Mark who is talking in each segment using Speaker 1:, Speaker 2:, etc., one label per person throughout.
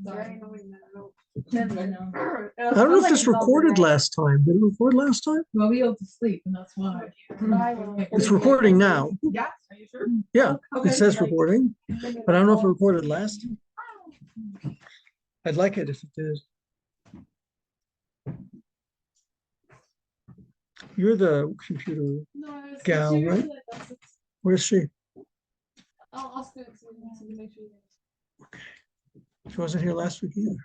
Speaker 1: Sorry.
Speaker 2: I know.
Speaker 3: I don't know if this recorded last time. Did it record last time?
Speaker 2: Well, we all to sleep, and that's why.
Speaker 3: It's recording now.
Speaker 2: Yeah, are you sure?
Speaker 3: Yeah,
Speaker 2: Okay.
Speaker 3: it says recording, but I don't know if it recorded last time. I'd like it if it did. You're the computer gal, right? Where's she?
Speaker 1: I'll ask her to make sure.
Speaker 3: She wasn't here last week either.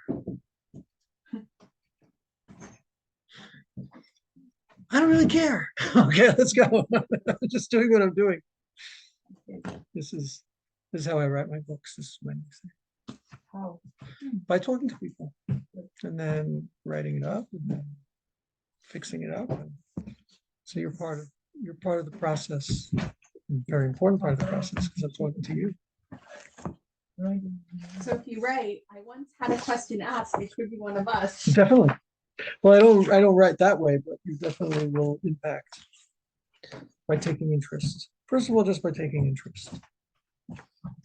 Speaker 3: I don't really care. Okay, let's go. I'm just doing what I'm doing. This is how I write my books. This is my next thing.
Speaker 2: How?
Speaker 3: By talking to people and then writing it up and then fixing it up. So you're part of the process. Very important part of the process because I'm talking to you.
Speaker 1: So if you write, I once had a question asked, it could be one of us.
Speaker 3: Definitely. Well, I don't write that way, but you definitely will impact by taking interest. First of all, just by taking interest.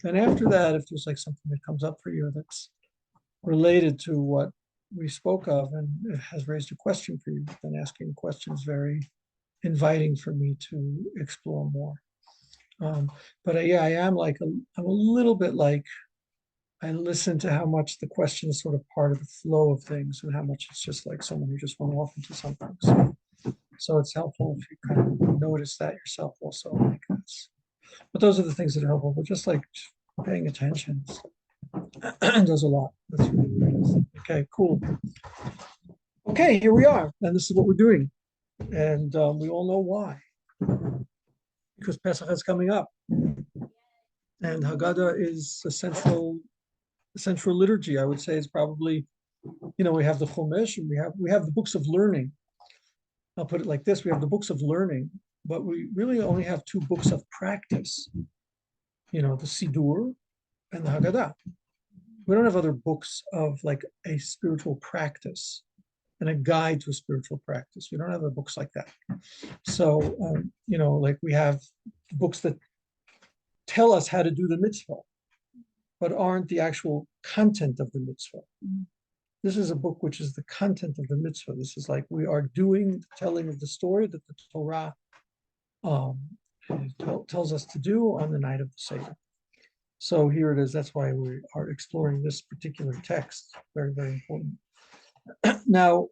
Speaker 3: And after that, if there's like something that comes up for you that's related to what we spoke of and it has raised a question for you, then asking a question is very inviting for me to explore more. But yeah, I'm a little bit like, I listen to how much the question is sort of part of the flow of things and how much it's just like someone who just went off into something. So it's helpful if you kind of notice that yourself also. Like that's, but those are the things that are helpful, but just like paying attention does a lot. That's really what it is. Okay, cool. Okay, here we are. And this is what we're doing. And we all know why. Because Pesach is coming up. And Haggadah is a central liturgy. I would say it's probably, we have the Chumash and we have the books of learning. I'll put it like this: we have the books of learning, but we really only have two books of practice. The Sidur and the Haggadah. We don't have other books of like a spiritual practice and a guide to a spiritual practice. We don't have other books like that. So, like we have books that tell us how to do the mitzvah, but aren't the actual content of the mitzvah. This is a book which is the content of the mitzvah. This is like we are doing the telling of the story that the Torah tells us to do on the night of the Seder. So here it is. That's why we are exploring this particular text. Very, very important. Now,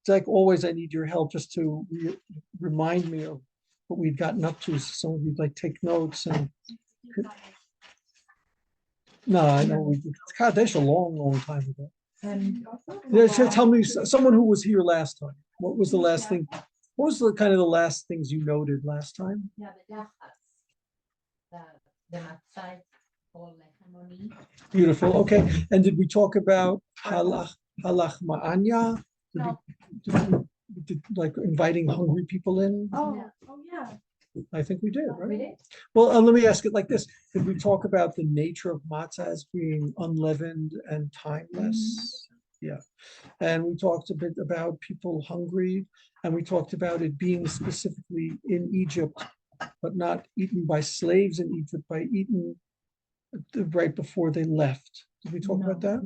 Speaker 3: like always, I need your help just to remind me of what we've gotten up to. So some of you like take notes and. No, I know we did. God, that's a long, long time ago. Yeah, tell me, someone who was here last time. What was the last thing? What was the kind of the last things you noted last time?
Speaker 2: Yeah, the matzah called harmony.
Speaker 3: Beautiful. Okay. And did we talk about halach ma'anya? Did like inviting hungry people in?
Speaker 1: Oh yeah.
Speaker 3: I think we did, right?
Speaker 2: We did.
Speaker 3: Well, let me ask it like this. Did we talk about the nature of matzah as being unleavened and timeless? Yeah. And we talked a bit about people hungry, and we talked about it being specifically in Egypt, but not eaten by slaves in Egypt, by eaten right before they left. Did we talk about that?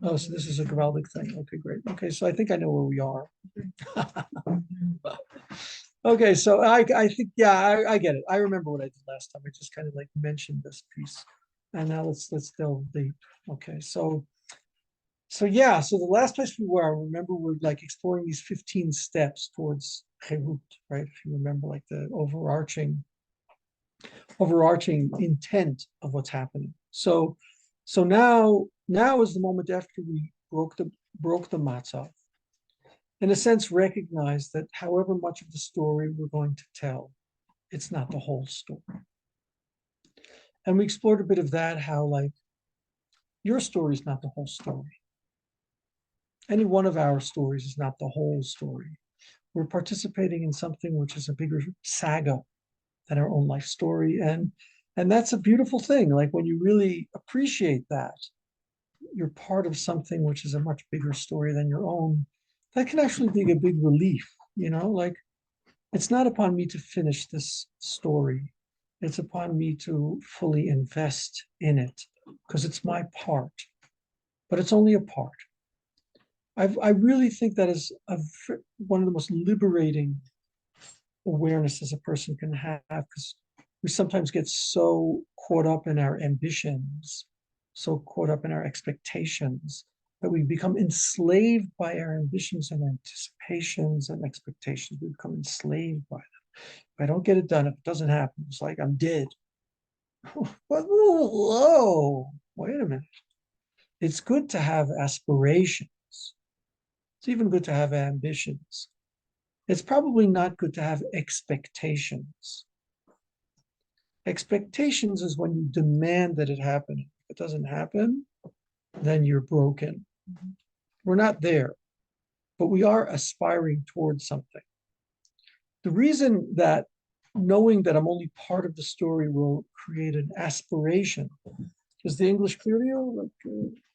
Speaker 3: Oh, so this is a Gavaldic thing. Okay, great. Okay, so I think I know where we are. Okay, so I think, yeah, I get it. I remember what I did last time. I just kind of like mentioned this piece. And now let's delve deep. Okay, so yeah, so the last place we were, remember, we're like exploring these 15 steps towards Cherut, right? If you remember, like the overarching intent of what's happening. So now is the moment after we broke the matzah. In a sense, recognize that however much of the story we're going to tell, it's not the whole story. And we explored a bit of that, how like your story is not the whole story. Any one of our stories is not the whole story. We're participating in something which is a bigger saga than our own life story. And that's a beautiful thing. Like when you really appreciate that, you're part of something which is a much bigger story than your own. That can actually be a big relief, like it's not upon me to finish this story. It's upon me to fully invest in it because it's my part. but it's only a part. I really think that is one of the most liberating awarenesses a person can have, because we sometimes get so caught up in our ambitions, so caught up in our expectations, that we become enslaved by our ambitions and anticipations and expectations. We become enslaved by them. If I don't get it done, if it doesn't happen, it's like I'm dead. Whoa, wait a minute. It's good to have aspirations. It's even good to have ambitions. It's probably not good to have expectations. Expectations is when you demand that it happen. If it doesn't happen, then you're broken. We're not there, but we are aspiring towards something. The reason that knowing that I'm only part of the story will create an aspiration. Is the English clear to you?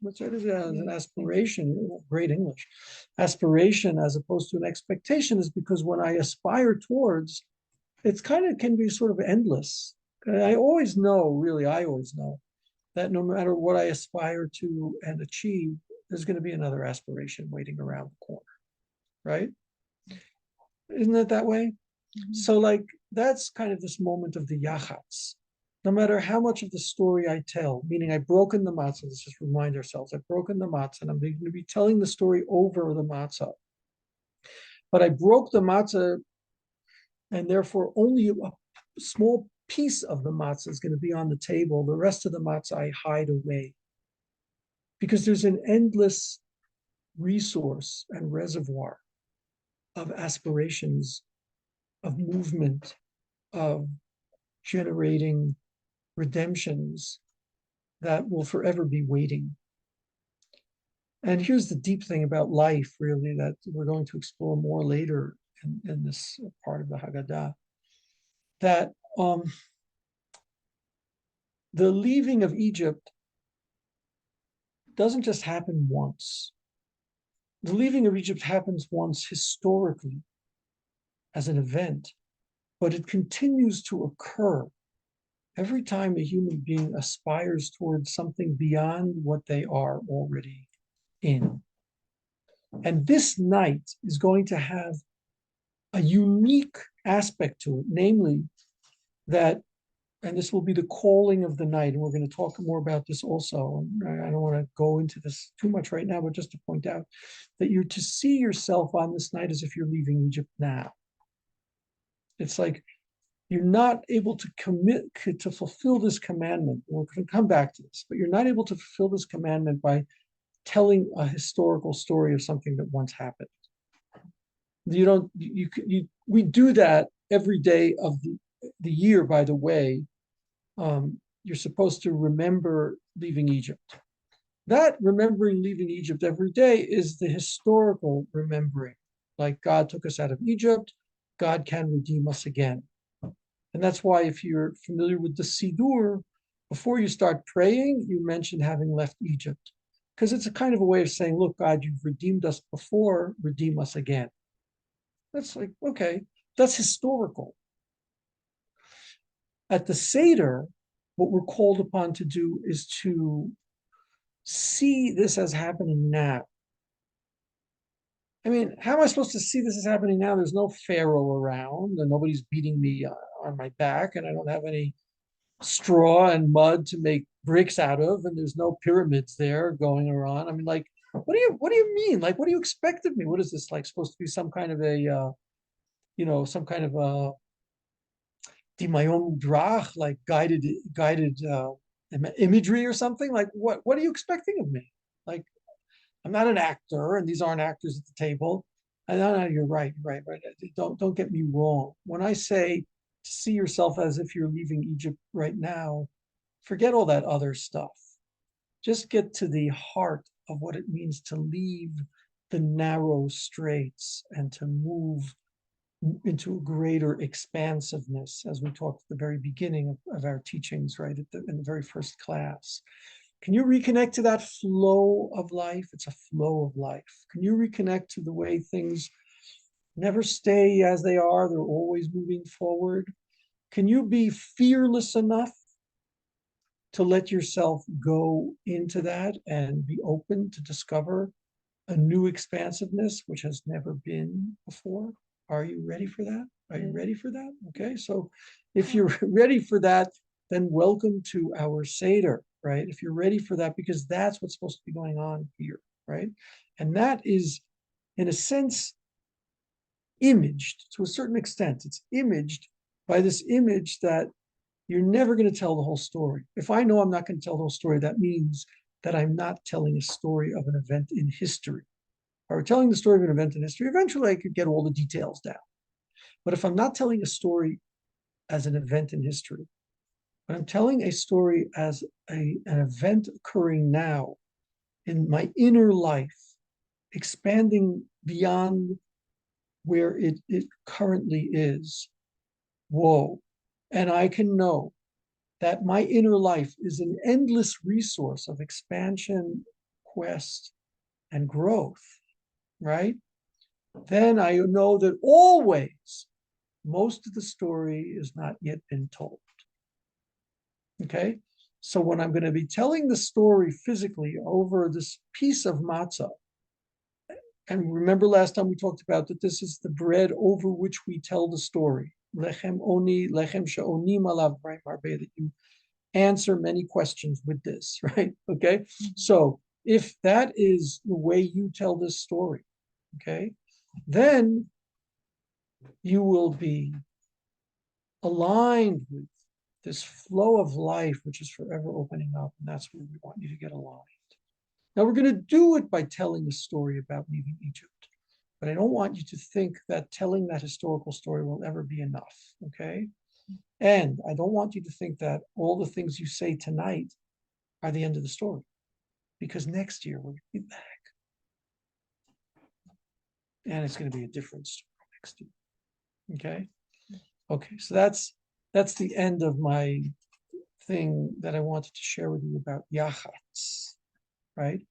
Speaker 3: What's that? Is an aspiration? Great English. Aspiration as opposed to an expectation is because when I aspire towards, it's kind of can be sort of endless. I always know that no matter what I aspire to and achieve, there's going to be another aspiration waiting around the corner, right? Isn't it that way? Mm-hmm. So like, that's kind of this moment of the yachats. No matter how much of the story I tell, meaning I've broken the matzah, let's just remind ourselves, I've broken the matzah and I'm going to be telling the story over the matzah. But I broke the matzah and therefore only a small piece of the matzah is going to be on the table. The rest of the matzah I hide away. Because there's an endless resource and reservoir of aspirations, of movement, of generating redemptions that will forever be waiting. And here's the deep thing about life, really, that we're going to explore more later in this part of the Haggadah, that the leaving of Egypt doesn't just happen once. The leaving of Egypt happens once historically as an event, but it continues to occur every time a human being aspires towards something beyond what they are already in. And this night is going to have a unique aspect to it, namely that, and this will be the calling of the night, and we're going to talk more about this also. I don't want to go into this too much right now, but just to point out that you're to see yourself on this night as if you're leaving Egypt now. It's like you're not able to commit to fulfill this commandment. We're going to come back to this, but you're not able to fulfill this commandment by telling a historical story of something that once happened. We do that every day of the year, by the way. You're supposed to remember leaving Egypt. That remembering leaving Egypt every day is the historical remembering. Like God took us out of Egypt, God can redeem us again. And that's why if you're familiar with the Siddur, before you start praying, you mention having left Egypt. Because it's a kind of a way of saying, look, God, you've redeemed us before, redeem us again. That's like, okay, that's historical. At the Seder, what we're called upon to do is to see this as happening now. I mean, how am I supposed to see this as happening now? There's no Pharaoh around, and nobody's beating me on my back, and I don't have any straw and mud to make bricks out of, and there's no pyramids there going around. I mean, like, what do you mean? Like, what do you expect of me? What is this, like, supposed to be some kind of a some kind of a Dimayom Drach, like guided imagery or something? Like, what are you expecting of me? Like, I'm not an actor, and these aren't actors at the table. And no, you're right. Don't get me wrong. When I say to see yourself as if you're leaving Egypt right now, forget all that other stuff. Just get to the heart of what it means to leave the narrow straits and to move into a greater expansiveness, as we talked at the very beginning of our teachings, right, in the very first class. Can you reconnect to that flow of life? It's a flow of life. Can you reconnect to the way things never stay as they are? They're always moving forward. Can you be fearless enough to let yourself go into that and be open to discover a new expansiveness which has never been before? Are you ready for that? Are you ready for that? Okay, so if you're ready for that, then welcome to our Seder, right? If you're ready for that, because that's what's supposed to be going on here, right? And that is, in a sense, imaged to a certain extent. It's imaged by this image that you're never going to tell the whole story. If I know I'm not going to tell the whole story, that means that I'm not telling a story of an event in history. If I were telling the story of an event in history, eventually I could get all the details down. But if I'm not telling a story as an event in history, but I'm telling a story as an event occurring now in my inner life, expanding beyond where it currently is, whoa. And I can know that my inner life is an endless resource of expansion, quest, and growth, right? Then I know that always most of the story is not yet been told. Okay? So when I'm going to be telling the story physically over this piece of matzah, and remember last time we talked about that this is the bread over which we tell the story. Lechem oni, lechem she'onim alav, right, that you answer many questions with this, right? Okay, so if that is the way you tell this story, okay, then you will be aligned with this flow of life which is forever opening up, and that's where we want you to get aligned. Now we're going to do it by telling a story about leaving Egypt, but I don't want you to think that telling that historical story will ever be enough, okay? And I don't want you to think that all the things you say tonight are the end of the story, because next year we're going to be back. And it's going to be a different story next year. Okay? Okay, so that's the end of my thing that I wanted to share with you about Yachatz, right?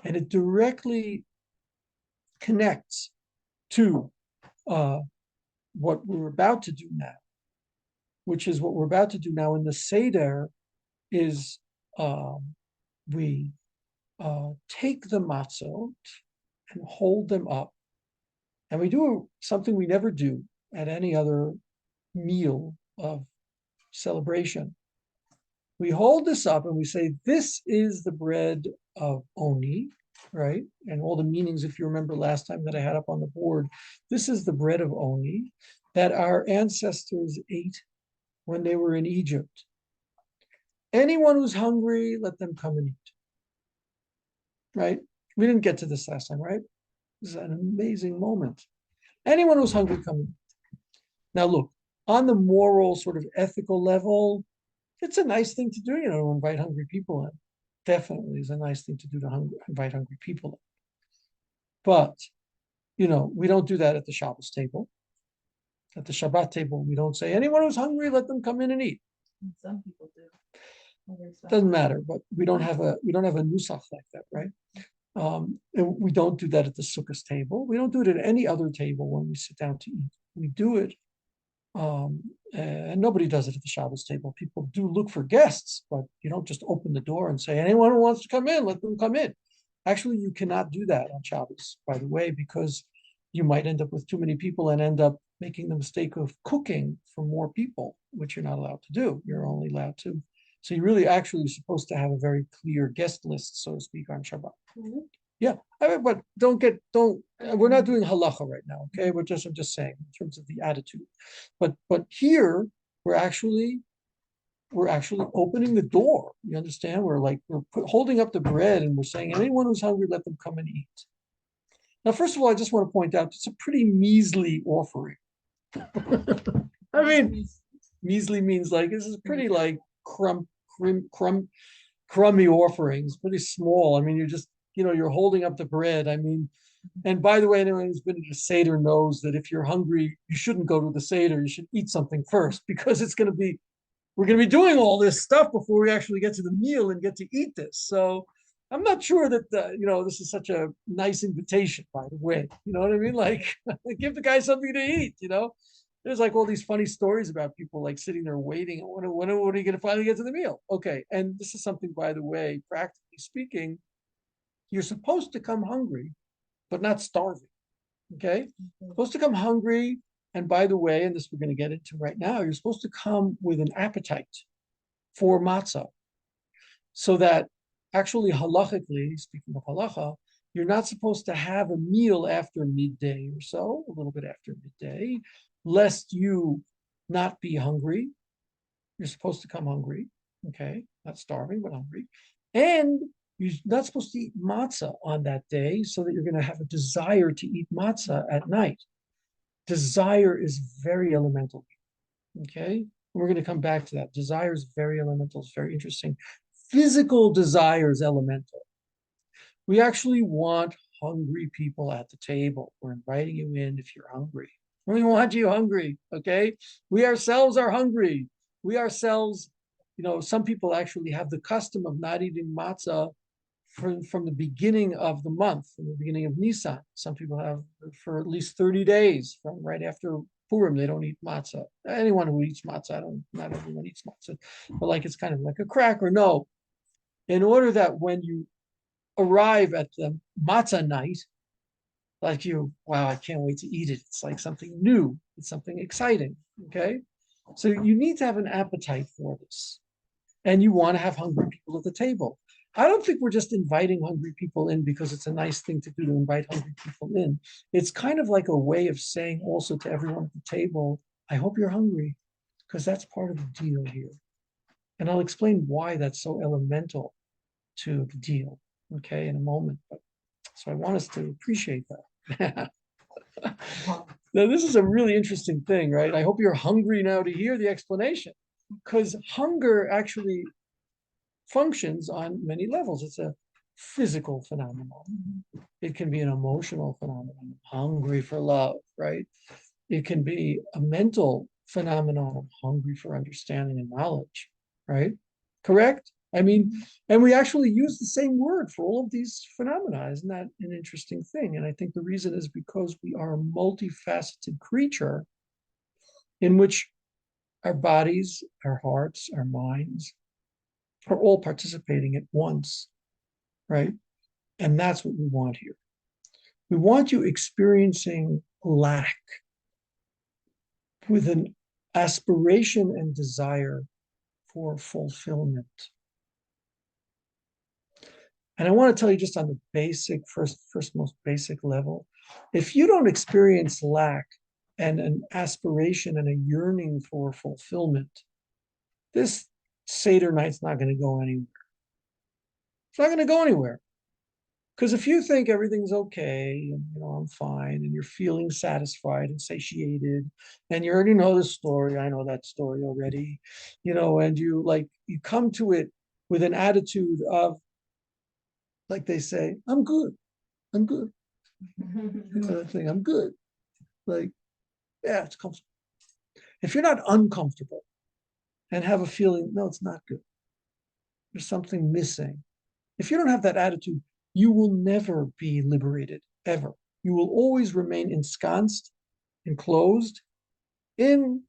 Speaker 3: And it directly connects to what we're about to do now, which is what we're about to do now in the Seder is we take the matzot and hold them up. And we do something we never do at any other meal of celebration. We hold this up and we say, this is the bread of Oni, right? And all the meanings, if you remember last time that I had up on the board, this is the bread of Oni that our ancestors ate when they were in Egypt. Anyone who's hungry, let them come and eat, right? We didn't get to this last time, right? This is an amazing moment. Anyone who's hungry, come and eat. Now look, on the moral sort of ethical level, it's a nice thing to do, you know, to invite hungry people in. Definitely is a nice thing to do to invite hungry people in. But, you know, we don't do that at the Shabbos table. At the Shabbat table, we don't say, anyone who's hungry, let them come in and eat.
Speaker 2: Some people do.
Speaker 3: Doesn't matter, but we don't have a nusach like that, right? And we don't do that at the Sukkot table. We don't do it at any other table when we sit down to eat. We do it, and nobody does it at the Shabbos table. People do look for guests, but you don't just open the door and say, anyone who wants to come in, let them come in. Actually, you cannot do that on Shabbos, by the way, because you might end up with too many people and end up making the mistake of cooking for more people, which you're not allowed to do. You're only allowed to. So you're really actually supposed to have a very clear guest list, so to speak, on Shabbat. Mm-hmm. Yeah, but we're not doing halacha right now, okay? I'm just saying in terms of the attitude. But here we're actually opening the door. You understand? We're holding up the bread and we're saying, anyone who's hungry, let them come and eat. Now, first of all, I just want to point out it's a pretty measly offering. I mean, measly means this is pretty crummy offerings, pretty small. I mean, you're holding up the bread. I mean, and by the way, anyone who's been to the Seder knows that if you're hungry, you shouldn't go to the Seder. You should eat something first, because we're going to be doing all this stuff before we actually get to the meal and get to eat this. So I'm not sure that, this is such a nice invitation, by the way. You know what I mean? Give the guy something to eat, there's like all these funny stories about people like sitting there waiting. When are you going to finally get to the meal? Okay. And this is something, by the way, practically speaking, you're supposed to come hungry, but not starving. Okay. Supposed to come hungry. And by the way, and this we're going to get into right now, you're supposed to come with an appetite for matzah. So that actually halachically, speaking of halacha, you're not supposed to have a meal after midday or so, a little bit after midday, lest you not be hungry. You're supposed to come hungry, okay? Not starving, but hungry. And you're not supposed to eat matzah on that day so that you're going to have a desire to eat matzah at night. Desire is very elemental, okay? We're going to come back to that. Desire is very elemental. It's very interesting. Physical desire is elemental. We actually want hungry people at the table. We're inviting you in if you're hungry. We want you hungry, okay? We ourselves are hungry. We ourselves, some people actually have the custom of not eating matzah from the beginning of the month, from the beginning of Nisan. Some people have for at least 30 days, from right after Purim, they don't eat matzah. Anyone who eats matzah, not everyone eats matzah, but like it's kind of like a cracker. No, in order that when you arrive at the matzah night, like wow, I can't wait to eat it. It's like something new. It's something exciting. Okay. So you need to have an appetite for this. And you want to have hungry people at the table. I don't think we're just inviting hungry people in because it's a nice thing to do to invite hungry people in. It's kind of like a way of saying also to everyone at the table, I hope you're hungry, because that's part of the deal here. And I'll explain why that's so elemental to the deal, okay, in a moment. But so I want us to appreciate that. Now, this is a really interesting thing, right? I hope you're hungry now to hear the explanation, because hunger actually functions on many levels. It's a physical phenomenon. It can be an emotional phenomenon, hungry for love, right? It can be a mental phenomenon, hungry for understanding and knowledge, right? Correct? I mean, and we actually use the same word for all of these phenomena. Isn't that an interesting thing? And I think the reason is because we are a multifaceted creature in which our bodies, our hearts, our minds are all participating at once, right? And that's what we want here. We want you experiencing lack with an aspiration and desire for fulfillment. And I want to tell you just on the basic, first most basic level, if you don't experience lack and an aspiration and a yearning for fulfillment, this Seder night's not going to go anywhere. It's not going to go anywhere. Because if you think everything's okay, and I'm fine, and you're feeling satisfied and satiated, and you already know the story, I know that story already, and you come to it with an attitude of, like they say, I'm good. I'm good. Thing, I'm good. Like, yeah, it's comfortable. If you're not uncomfortable and have a feeling, no, it's not good. There's something missing. If you don't have that attitude, you will never be liberated, ever. You will always remain ensconced, enclosed in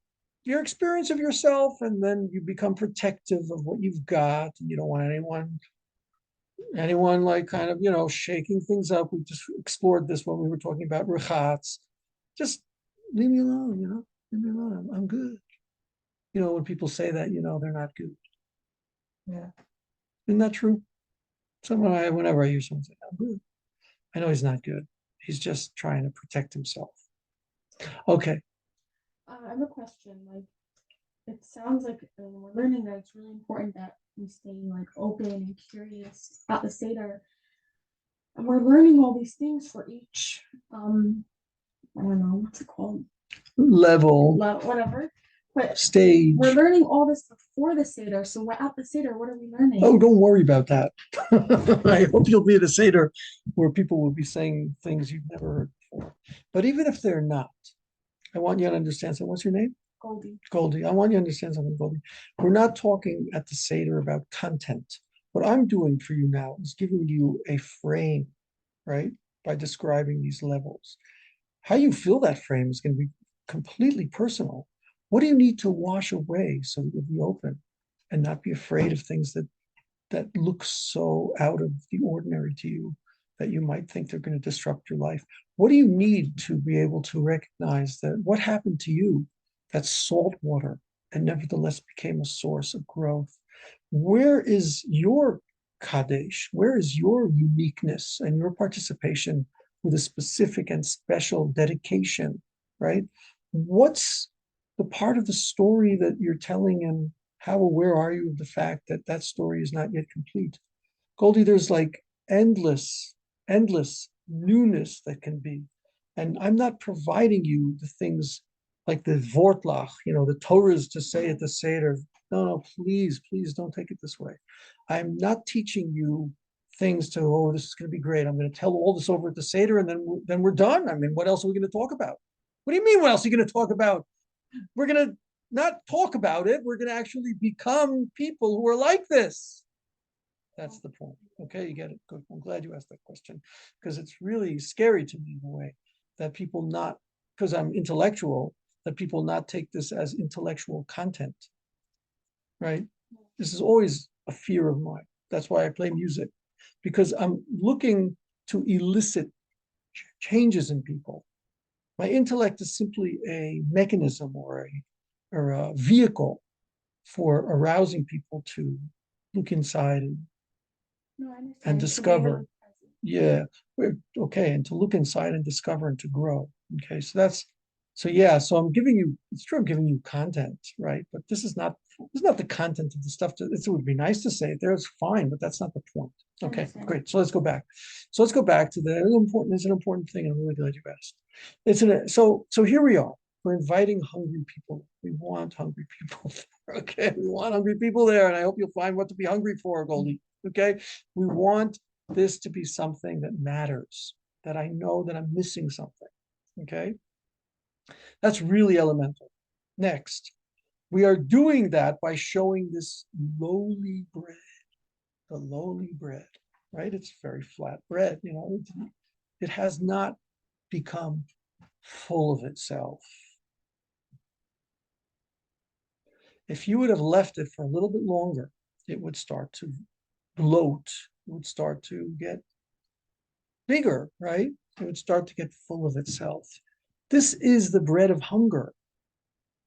Speaker 3: your experience of yourself, and then you become protective of what you've got, and you don't want anyone like kind of, shaking things up. We just explored this when we were talking about rechatz. Just leave me alone, leave me alone. I'm good. When people say that, they're not good.
Speaker 2: Yeah.
Speaker 3: Isn't that true? Whenever I hear someone say, I'm good, I know he's not good. He's just trying to protect himself. Okay.
Speaker 1: I have a question. Like, it sounds like we're learning that it's really important that we stay open and curious about the Seder. And we're learning all these things for each, I don't know, what's it called?
Speaker 3: Level,
Speaker 1: whatever. But
Speaker 3: stage.
Speaker 1: We're learning all this before the Seder. So at the Seder, what are we learning?
Speaker 3: Oh, don't worry about that. I hope you'll be at a Seder where people will be saying things you've never heard before. But even if they're not, I want you to understand something. What's your name?
Speaker 1: Goldie.
Speaker 3: Goldie. I want you to understand something, Goldie. We're not talking at the Seder about content. What I'm doing for you now is giving you a frame, right? By describing these levels. How you feel that frame is going to be completely personal. What do you need to wash away so that you'll be open and not be afraid of things that look so out of the ordinary to you that you might think they're going to disrupt your life? What do you need to be able to recognize that what happened to you, that's salt water, and nevertheless became a source of growth? Where is your Kadesh? Where is your uniqueness and your participation with a specific and special dedication, right? What's the part of the story that you're telling, and how aware are you of the fact that that story is not yet complete? Goldie, there's like endless newness that can be. And I'm not providing you the things like the Vortlach, the Torahs to say at the Seder. No, please don't take it this way. I'm not teaching you things to, oh, this is going to be great. I'm going to tell all this over at the Seder, and then we're done. I mean, what else are we going to talk about? What do you mean, what else are you going to talk about? We're going to not talk about it. We're going to actually become people who are like this. That's the point. Okay, you get it. Good. I'm glad you asked that question, because it's really scary to me in a way that people not, because I'm intellectual, that people not take this as intellectual content, right? This is always a fear of mine. That's why I play music, because I'm looking to elicit changes in people. My intellect is simply a mechanism or a vehicle for arousing people to look inside
Speaker 1: No, I understand.
Speaker 3: and
Speaker 1: It's the way we're
Speaker 3: discover.
Speaker 1: present.
Speaker 3: Yeah, okay, and to look inside and discover and to grow. Okay, so I'm giving you, it's true, I'm giving you content, right? But this is not the content of the stuff. It would be nice to say it there, it's fine, but that's not the point.
Speaker 1: I
Speaker 3: Okay,
Speaker 1: understand.
Speaker 3: great. So let's go back. So let's go back to the important. It's an important thing. I'm really glad you asked. So here we are. We're inviting hungry people. We want hungry people. Okay, we want hungry people there, and I hope you'll find what to be hungry for, Goldie. Okay, we want this to be something that matters, that I know that I'm missing something. Okay, that's really elemental. Next, we are doing that by showing this lowly bread, the lowly bread, right? It's very flat bread, it has not become full of itself. If you would have left it for a little bit longer, it would start to bloat, it would start to get bigger, right? It would start to get full of itself. This is the bread of hunger,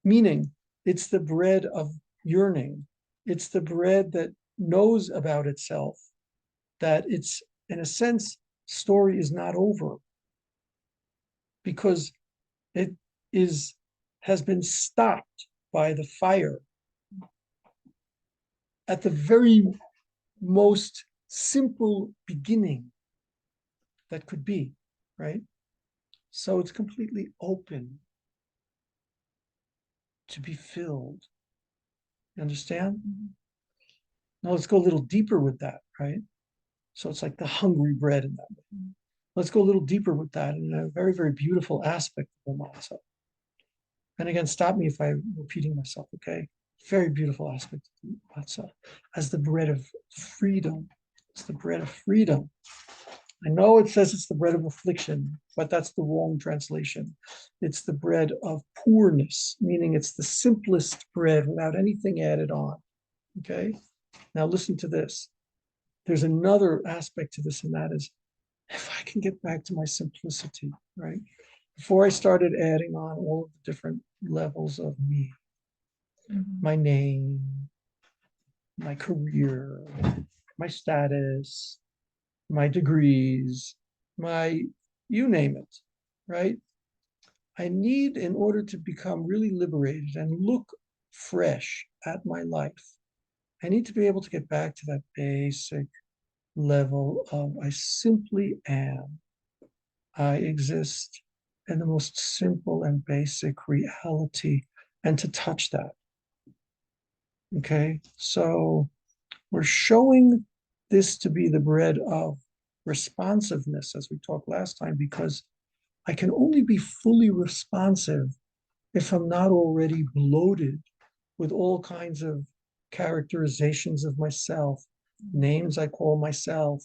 Speaker 3: meaning it's the bread of yearning. It's the bread that knows about itself, that it's, in a sense, story is not over because it has been stopped by the fire at the very most simple beginning that could be, right? So it's completely open to be filled. You understand? Now let's go a little deeper with that, right? So it's like the hungry bread in that way. Let's go a little deeper with that in a very, very beautiful aspect of the matzah. And again, stop me if I'm repeating myself, okay? Very beautiful aspect of the matzah as the bread of freedom. It's the bread of freedom. I know it says it's the bread of affliction, but that's the wrong translation. It's the bread of poorness, meaning it's the simplest bread without anything added on. Okay? Now listen to this. There's another aspect to this, and that is if I can get back to my simplicity, right? Before I started adding on all of the different levels of me, my name, my career, my status, my degrees, you name it, right? I need, in order to become really liberated and look fresh at my life, I need to be able to get back to that basic level of I simply am. I exist in the most simple and basic reality, and to touch that. Okay, so we're showing this to be the bread of responsiveness, as we talked last time, because I can only be fully responsive if I'm not already bloated with all kinds of characterizations of myself, names I call myself,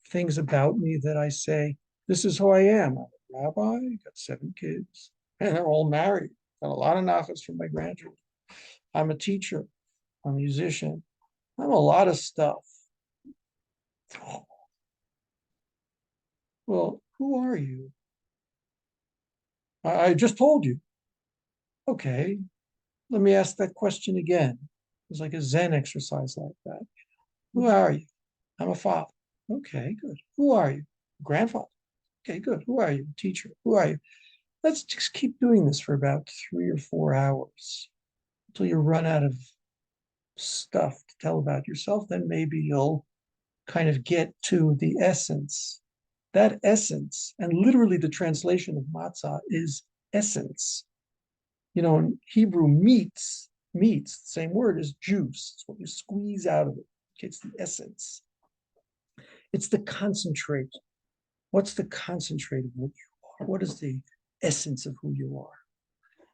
Speaker 3: things about me that I say, this is who I am. I'm a rabbi, got 7 kids, and they're all married. Got a lot of nachas from my grandchildren. I'm a teacher. I'm a musician. I'm a lot of stuff. Well, who are you? I just told you. Okay, let me ask that question again. It's like a Zen exercise like that. Who are you? I'm a father. Okay, good. Who are you? Grandfather. Okay, good. Who are you? Teacher. Who are you? Let's just keep doing this for about 3 or 4 hours until you run out of stuff to tell about yourself. Then maybe you'll kind of get to the essence. That essence, and literally the translation of matzah is essence. You know, in Hebrew, meats, the same word as juice. It's what you squeeze out of it. It's the essence. It's the concentrate. What's the concentrate of what you are? What is the essence of who you are?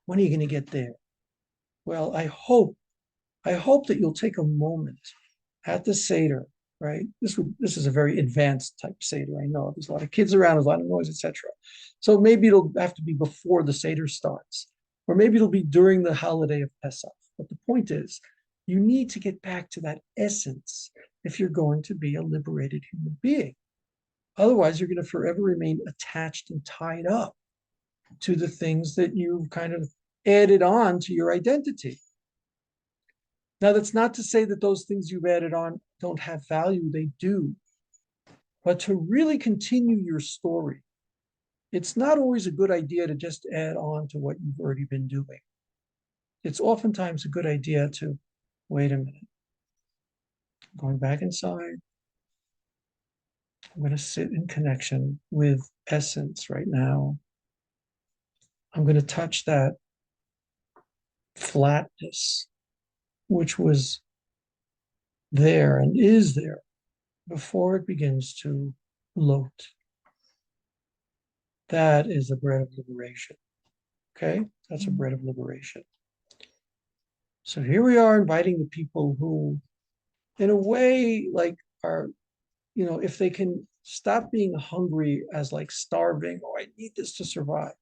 Speaker 3: When are you going to get there? Well, I hope that you'll take a moment at the Seder, right? This is a very advanced type Seder. I know there's a lot of kids around, there's a lot of noise, etc. So maybe it'll have to be before the Seder starts, or maybe it'll be during the holiday of Pesach. But the point is, you need to get back to that essence if you're going to be a liberated human being. Otherwise, you're going to forever remain attached and tied up to the things that you've kind of added on to your identity. Now, that's not to say that those things you've added on don't have value, they do. But to really continue your story, it's not always a good idea to just add on to what you've already been doing. It's oftentimes a good idea to wait a minute. I'm going back inside. I'm going to sit in connection with essence right now. I'm going to touch that flatness, which was there and is there before it begins to bloat. That is the bread of liberation. Okay? That's a bread of liberation. So here we are inviting the people who, in a way, like are, you know, if they can stop being hungry as like starving, oh, I need this to survive,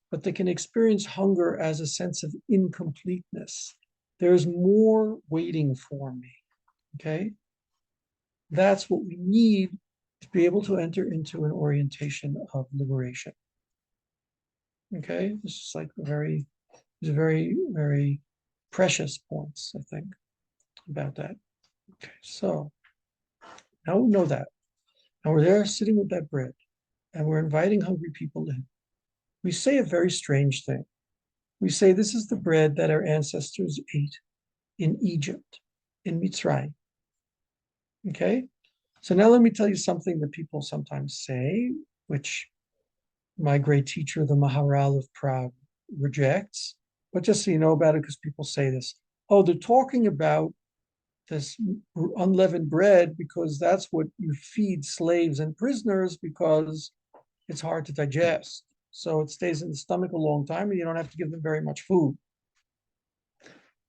Speaker 3: but they can experience hunger as a sense of incompleteness. There's more waiting for me. Okay? That's what we need to be able to enter into an orientation of liberation. Okay? This is like very, very precious points, I think, about that. Okay, so now we know that. Now we're there sitting with that bread, and we're inviting hungry people in. We say a very strange thing. We say this is the bread that our ancestors ate in Egypt, in Mitzrayim. Okay? So now let me tell you something that people sometimes say, which my great teacher, the Maharal of Prague, rejects. But just so you know about it, because people say this, oh, they're talking about this unleavened bread because that's what you feed slaves and prisoners because it's hard to digest. So it stays in the stomach a long time and you don't have to give them very much food.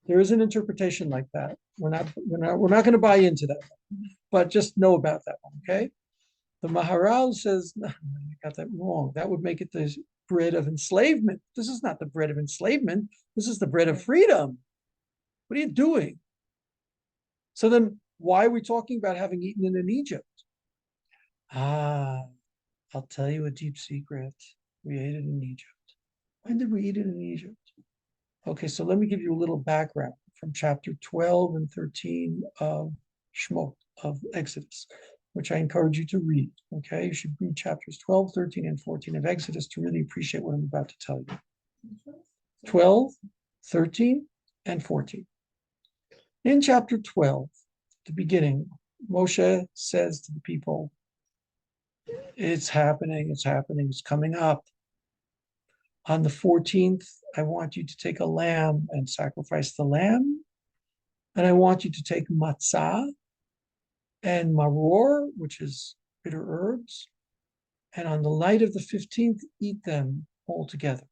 Speaker 3: There is an interpretation like that. We're not going to buy into that, but just know about that one, okay? The Maharal says, no, you got that wrong. That would make it the bread of enslavement. This is not the bread of enslavement. This is the bread of freedom. What are you doing? So then why are we talking about having eaten it in Egypt? I'll tell you a deep secret. We ate it in Egypt. When did we eat it in Egypt? Okay, so let me give you a little background from chapter 12 and 13 of Shemot, of Exodus, which I encourage you to read. Okay, you should read chapters 12, 13, and 14 of Exodus to really appreciate what I'm about to tell you. 12, 13, and 14. In chapter 12, the beginning, Moshe says to the people, it's happening, it's coming up. On the 14th, I want you to take a lamb and sacrifice the lamb. And I want you to take matzah and maror, which is bitter herbs. And on the night of the 15th, eat them all together.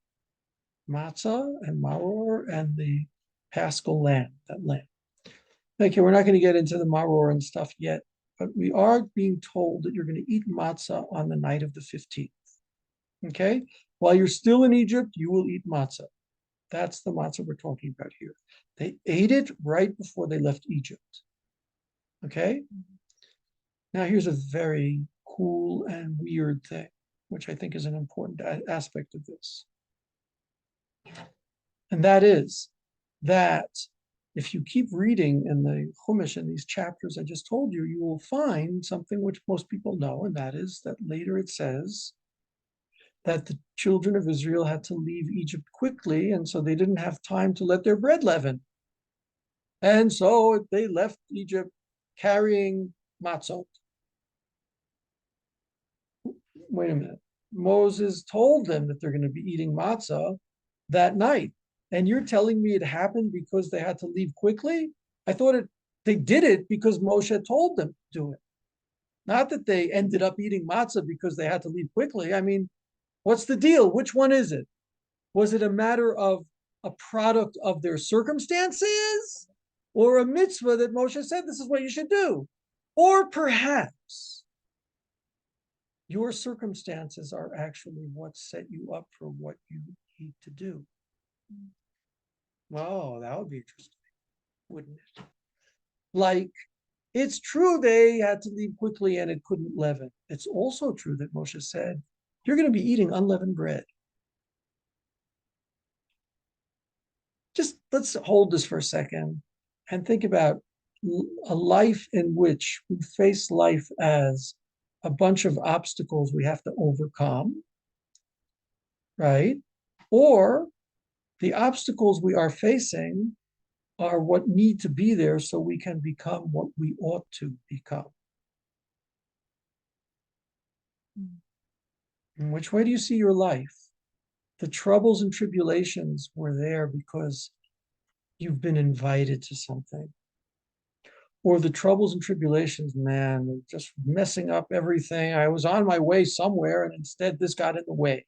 Speaker 3: Matzah and maror and the paschal lamb, that lamb. Okay, we're not going to get into the maror and stuff yet, but we are being told that you're going to eat matzah on the night of the 15th. Okay? While you're still in Egypt, you will eat matzah. That's the matzah we're talking about here. They ate it right before they left Egypt. Okay? Now, here's a very cool and weird thing, which I think is an important aspect of this. And that is that if you keep reading in the Chumash in these chapters I just told you, you will find something which most people know, and that is that later it says that the children of Israel had to leave Egypt quickly, and so they didn't have time to let their bread leaven. And so they left Egypt carrying matzot. Wait a minute. Moses told them that they're going to be eating matzah that night. And you're telling me it happened because they had to leave quickly? I thought they did it because Moshe told them to do it. Not that they ended up eating matzah because they had to leave quickly. I mean, what's the deal? Which one is it? Was it a matter of a product of their circumstances or a mitzvah that Moshe said this is what you should do? Or perhaps your circumstances are actually what set you up for what you need to do. Oh, that would be interesting, wouldn't it? Like, it's true they had to leave quickly and it couldn't leaven. It's also true that Moshe said, you're going to be eating unleavened bread. Just let's hold this for a second and think about a life in which we face life as a bunch of obstacles we have to overcome, right? Or the obstacles we are facing are what need to be there so we can become what we ought to become. In which way do you see your life? The troubles and tribulations were there because you've been invited to something. Or the troubles and tribulations, man, they're just messing up everything. I was on my way somewhere and instead this got in the way.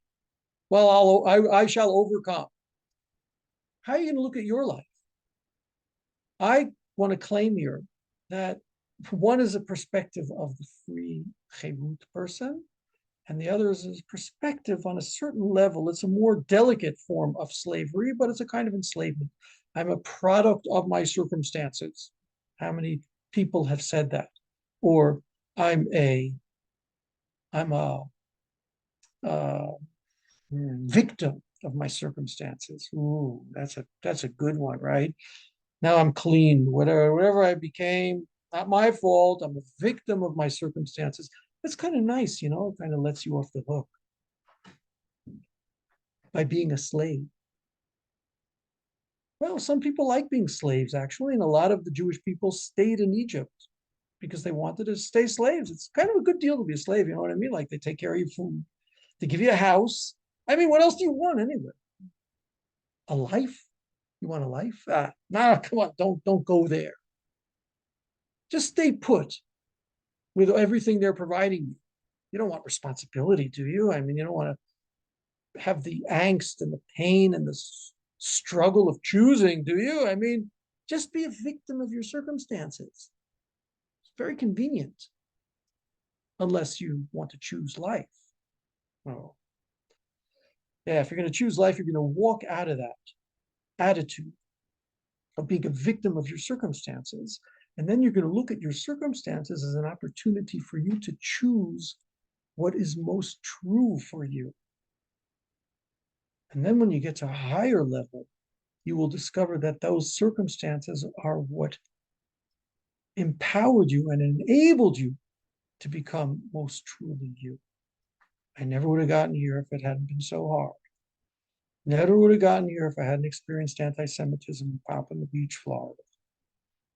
Speaker 3: Well, I shall overcome. How are you going to look at your life? I want to claim here that one is a perspective of the free Chevut person, and the other is a perspective on a certain level. It's a more delicate form of slavery, but it's a kind of enslavement. I'm a product of my circumstances. How many people have said that? Or I'm a victim of my circumstances. Ooh, that's a good one, right? Now I'm clean. Whatever I became, not my fault. I'm a victim of my circumstances. That's kind of nice, you know. It kind of lets you off the hook by being a slave. Well, some people like being slaves, actually, and a lot of the Jewish people stayed in Egypt because they wanted to stay slaves. It's kind of a good deal to be a slave, you know what I mean? Like they take care of your food, they give you a house. I mean, what else do you want anyway? A life? You want a life? Nah, come on, don't go there. Just stay put with everything they're providing you. You don't want responsibility, do you? I mean, you don't want to have the angst and the pain and the struggle of choosing, do you? I mean, just be a victim of your circumstances. It's very convenient, unless you want to choose life. Oh, yeah, if you're going to choose life, you're going to walk out of that attitude of being a victim of your circumstances. And then you're going to look at your circumstances as an opportunity for you to choose what is most true for you. And then when you get to a higher level, you will discover that those circumstances are what empowered you and enabled you to become most truly you. I never would have gotten here if it hadn't been so hard. Never would have gotten here if I hadn't experienced anti-Semitism in Pompano Beach, Florida.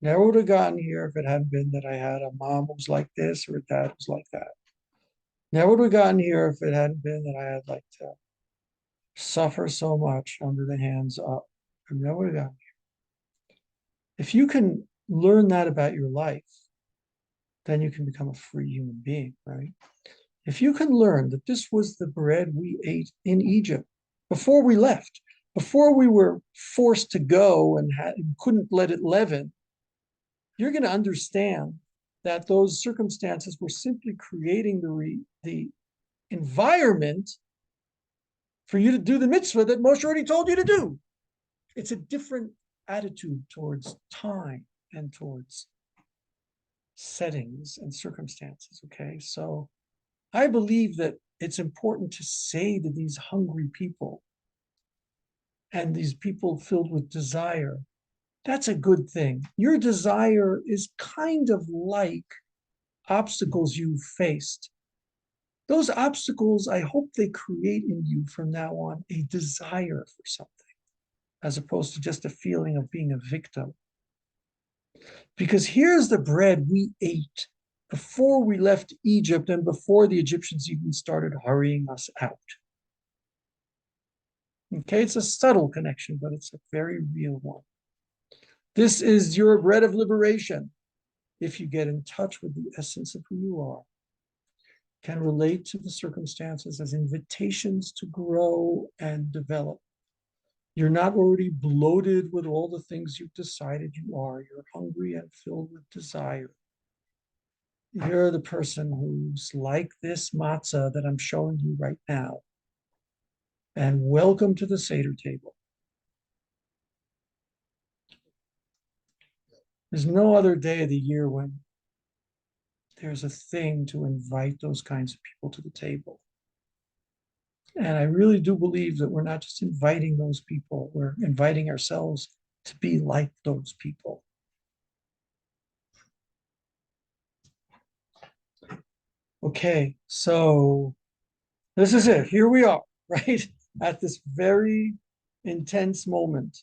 Speaker 3: Never would have gotten here if it hadn't been that I had a mom who was like this or a dad who was like that. Never would have gotten here if it hadn't been that I had like to suffer so much under the hands of. I never would have gotten here. If you can learn that about your life, then you can become a free human being, right? If you can learn that this was the bread we ate in Egypt before we left, before we were forced to go and couldn't let it leaven, you're going to understand that those circumstances were simply creating the environment for you to do the mitzvah that Moshe already told you to do. It's a different attitude towards time and towards settings and circumstances. Okay, so I believe that it's important to say to these hungry people and these people filled with desire, that's a good thing. Your desire is kind of like obstacles you've faced. Those obstacles, I hope they create in you from now on a desire for something, as opposed to just a feeling of being a victim. Because here's the bread we ate before we left Egypt and before the Egyptians even started hurrying us out. Okay, it's a subtle connection, but it's a very real one. This is your bread of liberation. If you get in touch with the essence of who you are, can relate to the circumstances as invitations to grow and develop. You're not already bloated with all the things you've decided you are. You're hungry and filled with desire. You're the person who's like this matzah that I'm showing you right now. And welcome to the Seder table. There's no other day of the year when there's a thing to invite those kinds of people to the table. And I really do believe that we're not just inviting those people, we're inviting ourselves to be like those people. Okay, so this is it. Here we are, right? At this very intense moment.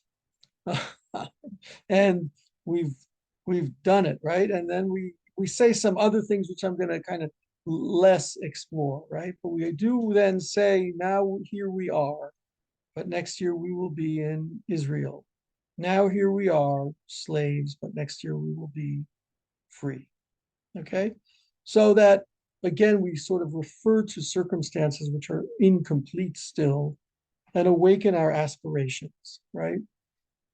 Speaker 3: And we've done it, right? And then we say some other things which I'm going to kind of less explore, right? But we do then say, now here we are, but next year we will be in Israel. Now here we are, slaves, but next year we will be free. Okay? So that, again, we sort of refer to circumstances which are incomplete still and awaken our aspirations, right?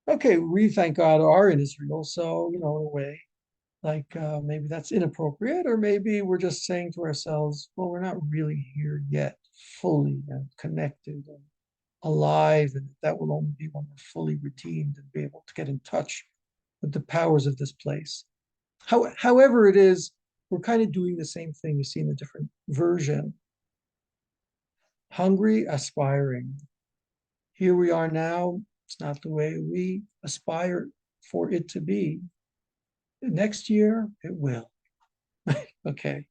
Speaker 3: Okay, we, thank God, are in Israel. So, in a way, like maybe that's inappropriate, or maybe we're just saying to ourselves, well, we're not really here yet, fully and connected and alive, and that will only be when we're fully redeemed and be able to get in touch with the powers of this place. However it is, we're kind of doing the same thing you see in a different version. Hungry, aspiring. Here we are now. It's not the way we aspire for it to be. Next year, it will. Okay.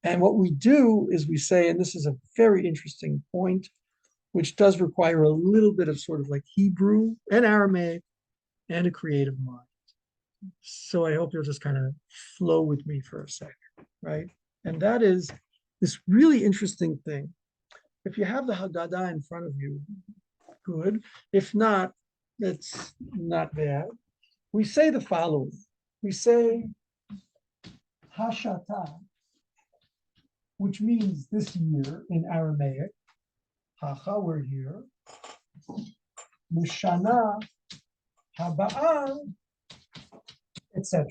Speaker 3: And what we do is we say, and this is a very interesting point, which does require a little bit of sort of like Hebrew and Aramaic and a creative mind. So I hope you'll just kind of flow with me for a second, right? And that is this really interesting thing. If you have the Haggadah in front of you, good. If not, that's not bad. We say the following. We say Hashata, which means this year in Aramaic. Hacha, we're here. Mushana, Haba'ah, etc.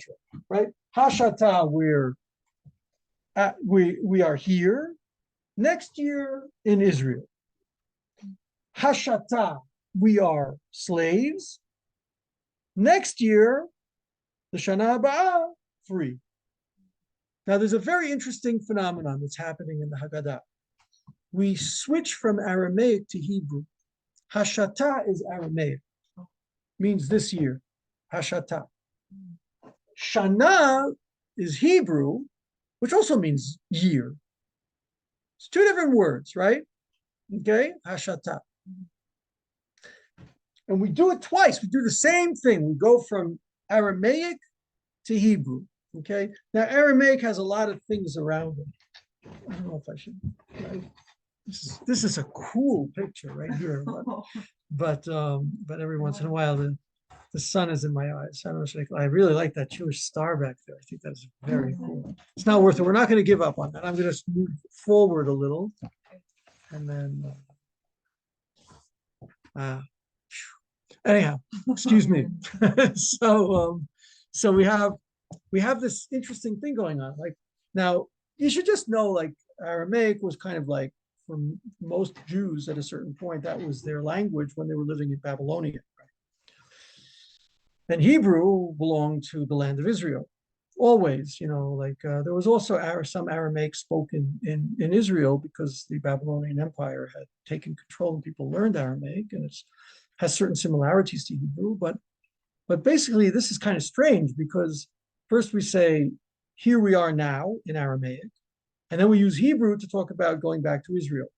Speaker 3: Right? Hashata, we are here. Next year in Israel. Hashata, we are slaves. Next year, the Shana Haba, free. Now, there's a very interesting phenomenon that's happening in the Haggadah. We switch from Aramaic to Hebrew. Hashata is Aramaic, means this year. Hashata. Shana is Hebrew, which also means year. It's two different words, right? Okay, Hashata. And we do it twice. We do the same thing. We go from Aramaic to Hebrew. Okay. Now Aramaic has a lot of things around it. I don't know if I should. Right? This is a cool picture right here. But every once in a while the sun is in my eyes. I don't know. I really like that Jewish star back there. I think that's very cool. It's not worth it. We're not going to give up on that. I'm going to move forward a little, and then. Anyhow, excuse me. So we have this interesting thing going on. Like now, you should just know, like Aramaic was kind of like for most Jews at a certain point, that was their language when they were living in Babylonia. And Hebrew belonged to the land of Israel. Always, there was also some Aramaic spoken in Israel because the Babylonian Empire had taken control and people learned Aramaic, and it has certain similarities to Hebrew. But basically, this is kind of strange because first we say, here we are now in Aramaic, and then we use Hebrew to talk about going back to Israel.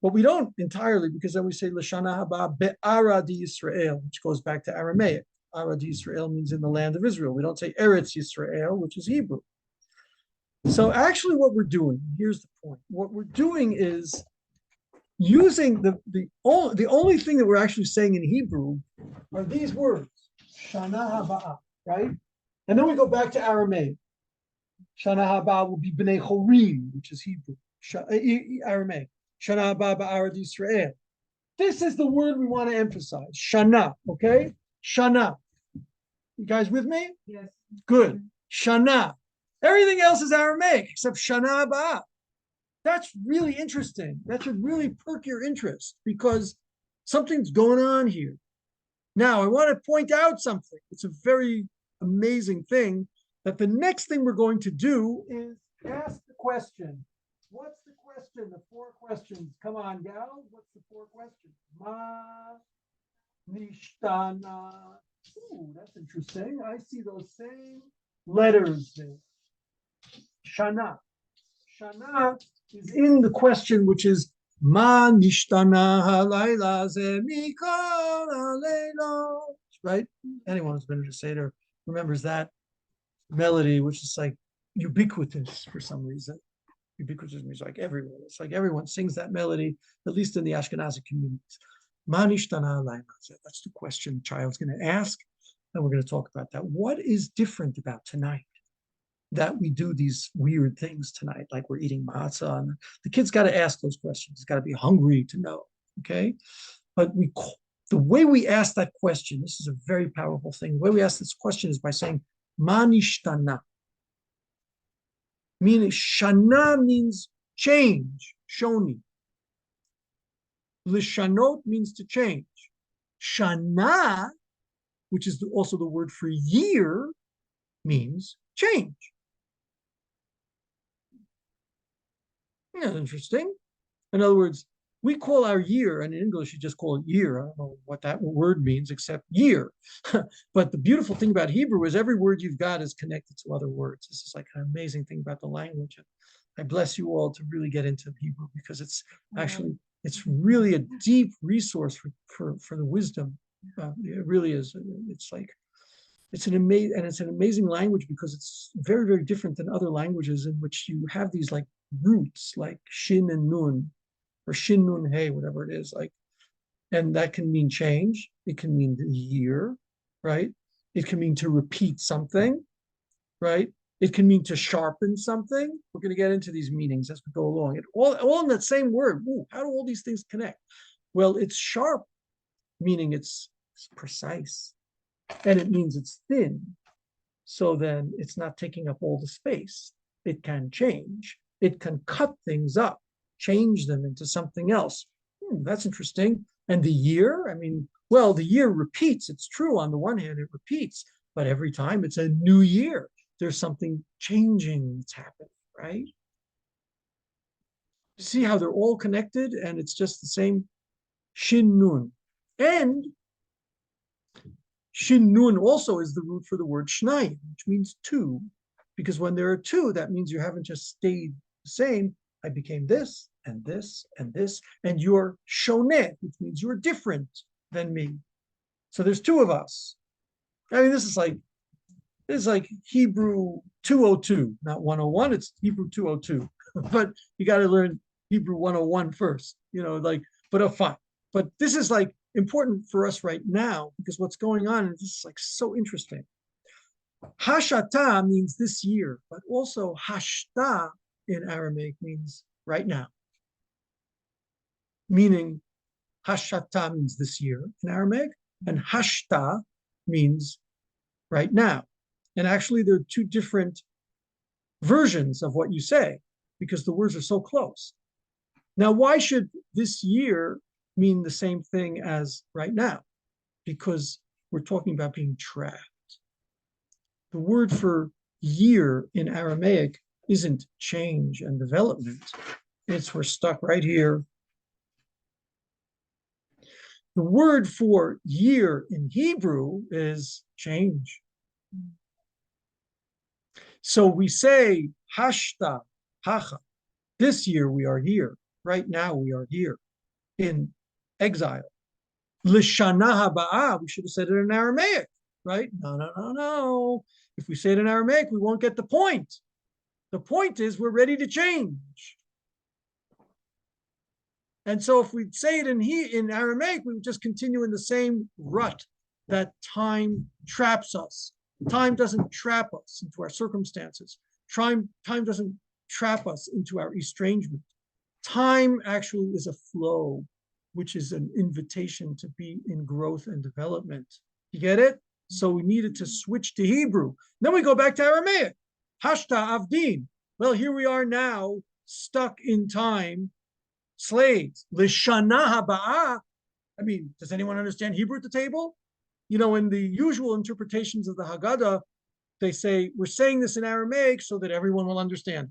Speaker 3: But we don't entirely, because then we say Lashana Haba Be'ara di Yisrael, which goes back to Aramaic. Ara di Yisrael means in the land of Israel. We don't say Eretz Yisrael, which is Hebrew. So actually what we're doing, here's the point. What we're doing is using the only thing that we're actually saying in Hebrew are these words, Shana Haba, right? And then we go back to Aramaic. Shana Haba will be B'nai Chorim, which is Hebrew, Aramaic. Shana Haba Ba'ara di Yisrael. This is the word we want to emphasize, Shana, okay? Shana. You guys with me?
Speaker 2: Yes.
Speaker 3: Good. Shana. Everything else is Aramaic except Shana Haba. That's really interesting. That should really perk your interest because something's going on here. Now, I want to point out something. It's a very amazing thing that the next thing we're going to do is ask the question. What's the question? The 4 questions. Come on, gal. What's the 4 questions? Ma nishtana. Ooh, that's interesting. I see those same letters there. Shana. Shana is in the question, which is Ma nishtana halayla ze mikol halaylo. Right? Anyone who's been to Seder remembers that melody, which is like ubiquitous for some reason. Ubiquitous means like everywhere. It's like everyone sings that melody, at least in the Ashkenazi communities. Ma nishtana halayla ze. That's the question the child's going to ask, and we're going to talk about that. What is different about tonight? That we do these weird things tonight, like we're eating matzah. And the kids got to ask those questions. It's got to be hungry to know, okay? But the way we ask that question, this is a very powerful thing. The way we ask this question is by saying, Ma nishtana. Meaning, shana means change, shoni. Lishanot means to change. Shana, which is also the word for year, means change. Yeah, interesting. In other words, we call our year, and in English you just call it year. I don't know what that word means except year. But the beautiful thing about Hebrew is every word you've got is connected to other words. This is like an amazing thing about the language. And I bless you all to really get into Hebrew because it's actually, it's really a deep resource for the wisdom. It really is. It's like, it's an amazing language because it's very, very different than other languages in which you have these like roots like shin and nun or shin nun hey, whatever it is, like, and that can mean change. It can mean the year, right? It can mean to repeat something, right? It can mean to sharpen something. We're going to get into these meanings as we go along. It all in that same word. Ooh, how do all these things connect? Well, it's sharp, meaning it's precise, and it means it's thin. So then it's not taking up all the space. It can change. It can cut things up, change them into something else. That's interesting. And the year, I mean, well, the year repeats. It's true. On the one hand, it repeats, but every time it's a new year. There's something changing that's happening, right? See how they're all connected and it's just the same shin nun. And shin nun also is the root for the word shnayim, which means 2. Because when there are 2, that means you haven't just stayed the same. I became this and this and this, and you're shoneh, which means you're different than me. So there's 2 of us. I mean, this is like Hebrew 202, not 101. It's Hebrew 202. But you got to learn Hebrew 101 first, but fine. But this is like important for us right now because what's going on, and this is like so interesting. Hashata means this year, but also hashta in Aramaic means right now. Meaning hashata means this year in Aramaic, and hashta means right now. And actually there are 2 different versions of what you say because the words are so close. Now, why should this year mean the same thing as right now? Because we're talking about being trapped. The word for year in Aramaic isn't change and development. It's we're stuck right here. The word for year in Hebrew is change. So we say hashta, hacha. This year we are here. Right now we are here in exile. Lishana haba'ah, we should have said it in Aramaic, right? No. If we say it in Aramaic, we won't get the point. The point is we're ready to change. And so if we say it in Aramaic, we would just continue in the same rut that time traps us. Time doesn't trap us into our circumstances. Time doesn't trap us into our estrangement. Time actually is a flow, which is an invitation to be in growth and development. You get it? So we needed to switch to Hebrew. Then we go back to Aramaic. Hashta avdin. Well, here we are now, stuck in time, slaves. Lishana haba'ah. I mean, does anyone understand Hebrew at the table? You know, in the usual interpretations of the Haggadah, they say, we're saying this in Aramaic so that everyone will understand.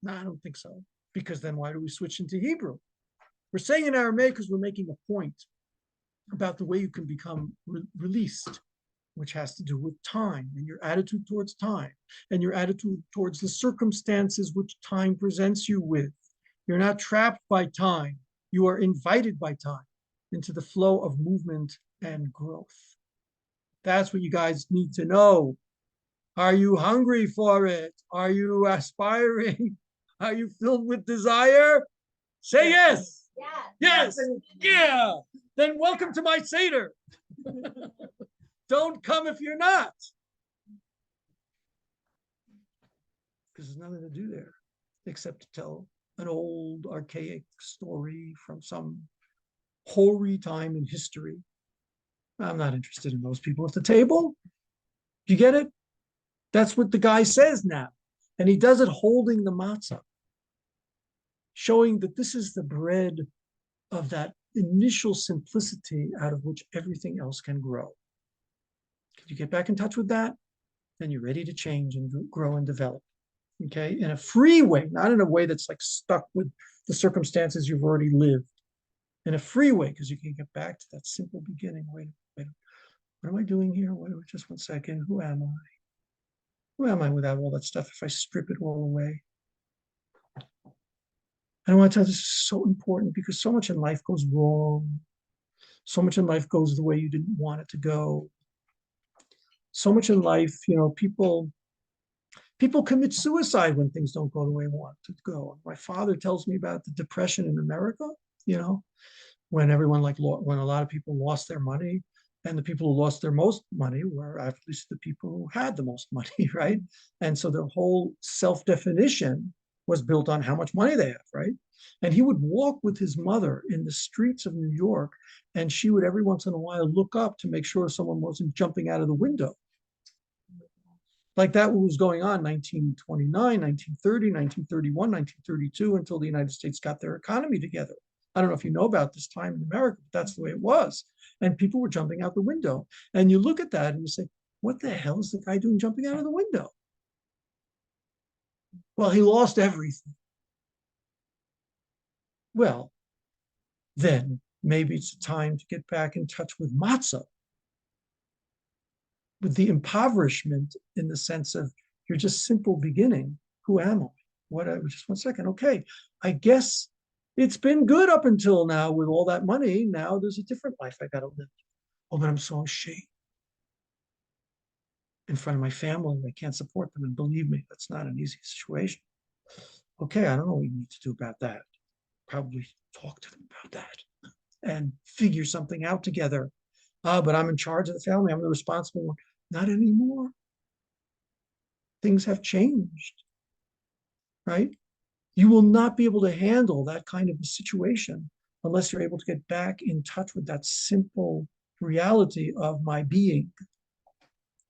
Speaker 3: No, I don't think so. Because then why do we switch into Hebrew? We're saying in Aramaic because we're making a point about the way you can become released, which has to do with time and your attitude towards time and your attitude towards the circumstances which time presents you with. You're not trapped by time. You are invited by time into the flow of movement and growth. That's what you guys need to know. Are you hungry for it? Are you aspiring? Are you filled with desire? Say yes. Yes. Yeah. Then welcome to my Seder. Don't come if you're not. Because there's nothing to do there except to tell an old archaic story from some hoary time in history. I'm not interested in those people at the table. You get it? That's what the guy says now. And he does it holding the matzah, showing that this is the bread of that initial simplicity out of which everything else can grow. Can you get back in touch with that? Then you're ready to change and grow and develop. Okay, in a free way, not in a way that's like stuck with the circumstances you've already lived. In a free way, because you can get back to that simple beginning. Wait, what am I doing here? Wait, just 1 second. Who am I? Who am I without all that stuff if I strip it all away? And I want to tell you, this is so important because so much in life goes wrong. So much in life goes the way you didn't want it to go. So much in life, you know, people commit suicide when things don't go the way they want to go. My father tells me about the Depression in America, you know, when when a lot of people lost their money, and the people who lost their most money were at least the people who had the most money, right? And so their whole self-definition was built on how much money they have, right? And he would walk with his mother in the streets of New York, and she would every once in a while look up to make sure someone wasn't jumping out of the window. Like that was going on 1929, 1930, 1931, 1932, until the United States got their economy together. I don't know if you know about this time in America, but that's the way it was. And people were jumping out the window. And you look at that and you say, what the hell is the guy doing jumping out of the window? Well, he lost everything. Well, then maybe it's time to get back in touch with matzah, with the impoverishment in the sense of you're just simple beginning. Who am I? What? Just 1 second. Okay, I guess it's been good up until now with all that money. Now there's a different life I got to live. Oh, but I'm so ashamed in front of my family. I can't support them. And believe me, that's not an easy situation. Okay, I don't know what you need to do about that. Probably talk to them about that and figure something out together. But I'm in charge of the family. I'm the responsible one. Not anymore. Things have changed, right? You will not be able to handle that kind of a situation unless you're able to get back in touch with that simple reality of my being.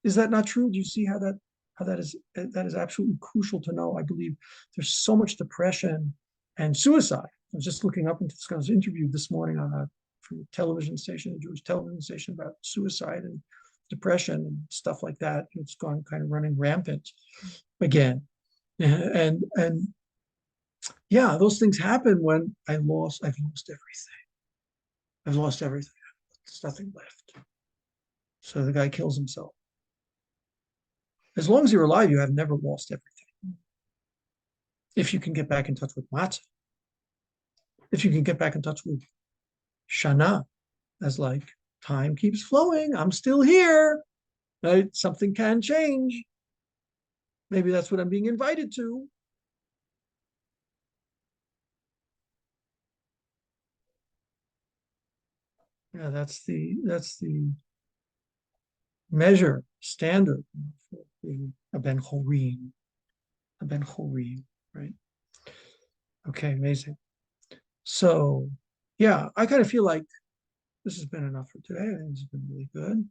Speaker 3: Is that not true? Do you see how that is absolutely crucial to know? I believe there's so much depression and suicide I was just looking up into this. I was interviewed this morning on a television station, a Jewish television station, about suicide and depression and stuff like that. It's gone kind of running rampant again. And yeah, those things happen when I've lost everything. I've lost everything. There's nothing left. So the guy kills himself. As long as you're alive, you have never lost everything. If you can get back in touch with matzah, if you can get back in touch with Shana, as like time keeps flowing, I'm still here, right? Something can change. Maybe that's what I'm being invited to. Yeah, that's the measure, standard for being a ben chorim, right? Okay, amazing. So, yeah, I kind of feel like this has been enough for today. I think this has been really good.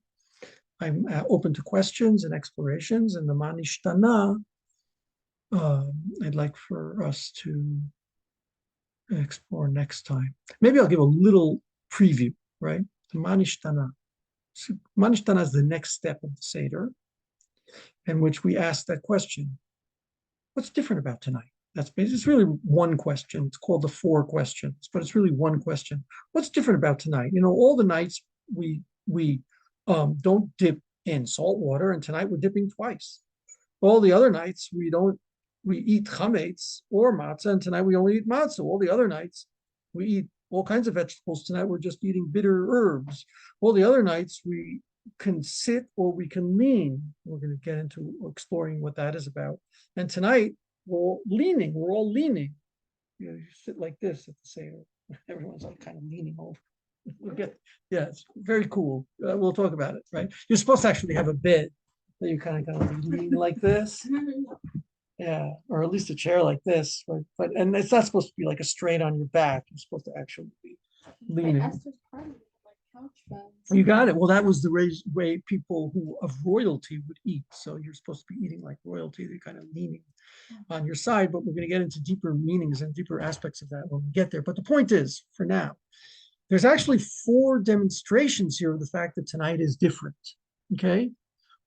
Speaker 3: I'm open to questions and explorations, and the Manishtana, I'd like for us to explore next time. Maybe I'll give a little preview, right? The Manishtana. So Manishtana is the next step of the Seder, in which we ask that question: what's different about tonight? It's really one question. It's called the 4 questions, but it's really one question. What's different about tonight? You know, all the nights we don't dip in salt water, and tonight we're dipping twice. All the other nights we eat chametz or matzah, and tonight we only eat matzah. All the other nights we eat all kinds of vegetables. Tonight we're just eating bitter herbs. All the other nights we can sit or we can lean. We're going to get into exploring what that is about. And tonight we're all leaning. You know, you sit like this at the Seder. Everyone's like kind of leaning over. Yeah, it's very cool. We'll talk about it, right? You're supposed to actually have a bed that you kind of lean like this. Yeah, or at least a chair like this. But and it's not supposed to be like a straight on your back. You're supposed to actually be leaning.
Speaker 1: Esther's party, like couch beds.
Speaker 3: You got it. Well, that was the way people who of royalty would eat. So you're supposed to be eating like royalty. You're kind of leaning on your side, but we're going to get into deeper meanings and deeper aspects of that when we get there. But the point is, for now, there's actually 4 demonstrations here of the fact that tonight is different. Okay?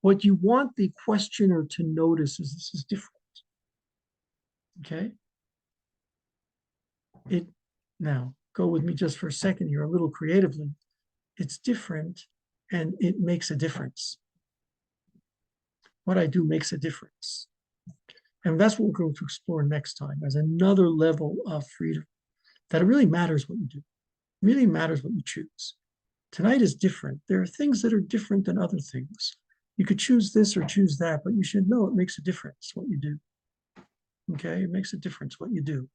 Speaker 3: What you want the questioner to notice is this is different. Okay? Now, go with me just for a second here, a little creatively. It's different and it makes a difference. What I do makes a difference. And that's what we're going to explore next time as another level of freedom. That it really matters what you do. It really matters what you choose. Tonight is different. There are things that are different than other things. You could choose this or choose that, but you should know it makes a difference what you do. Okay, it makes a difference what you do.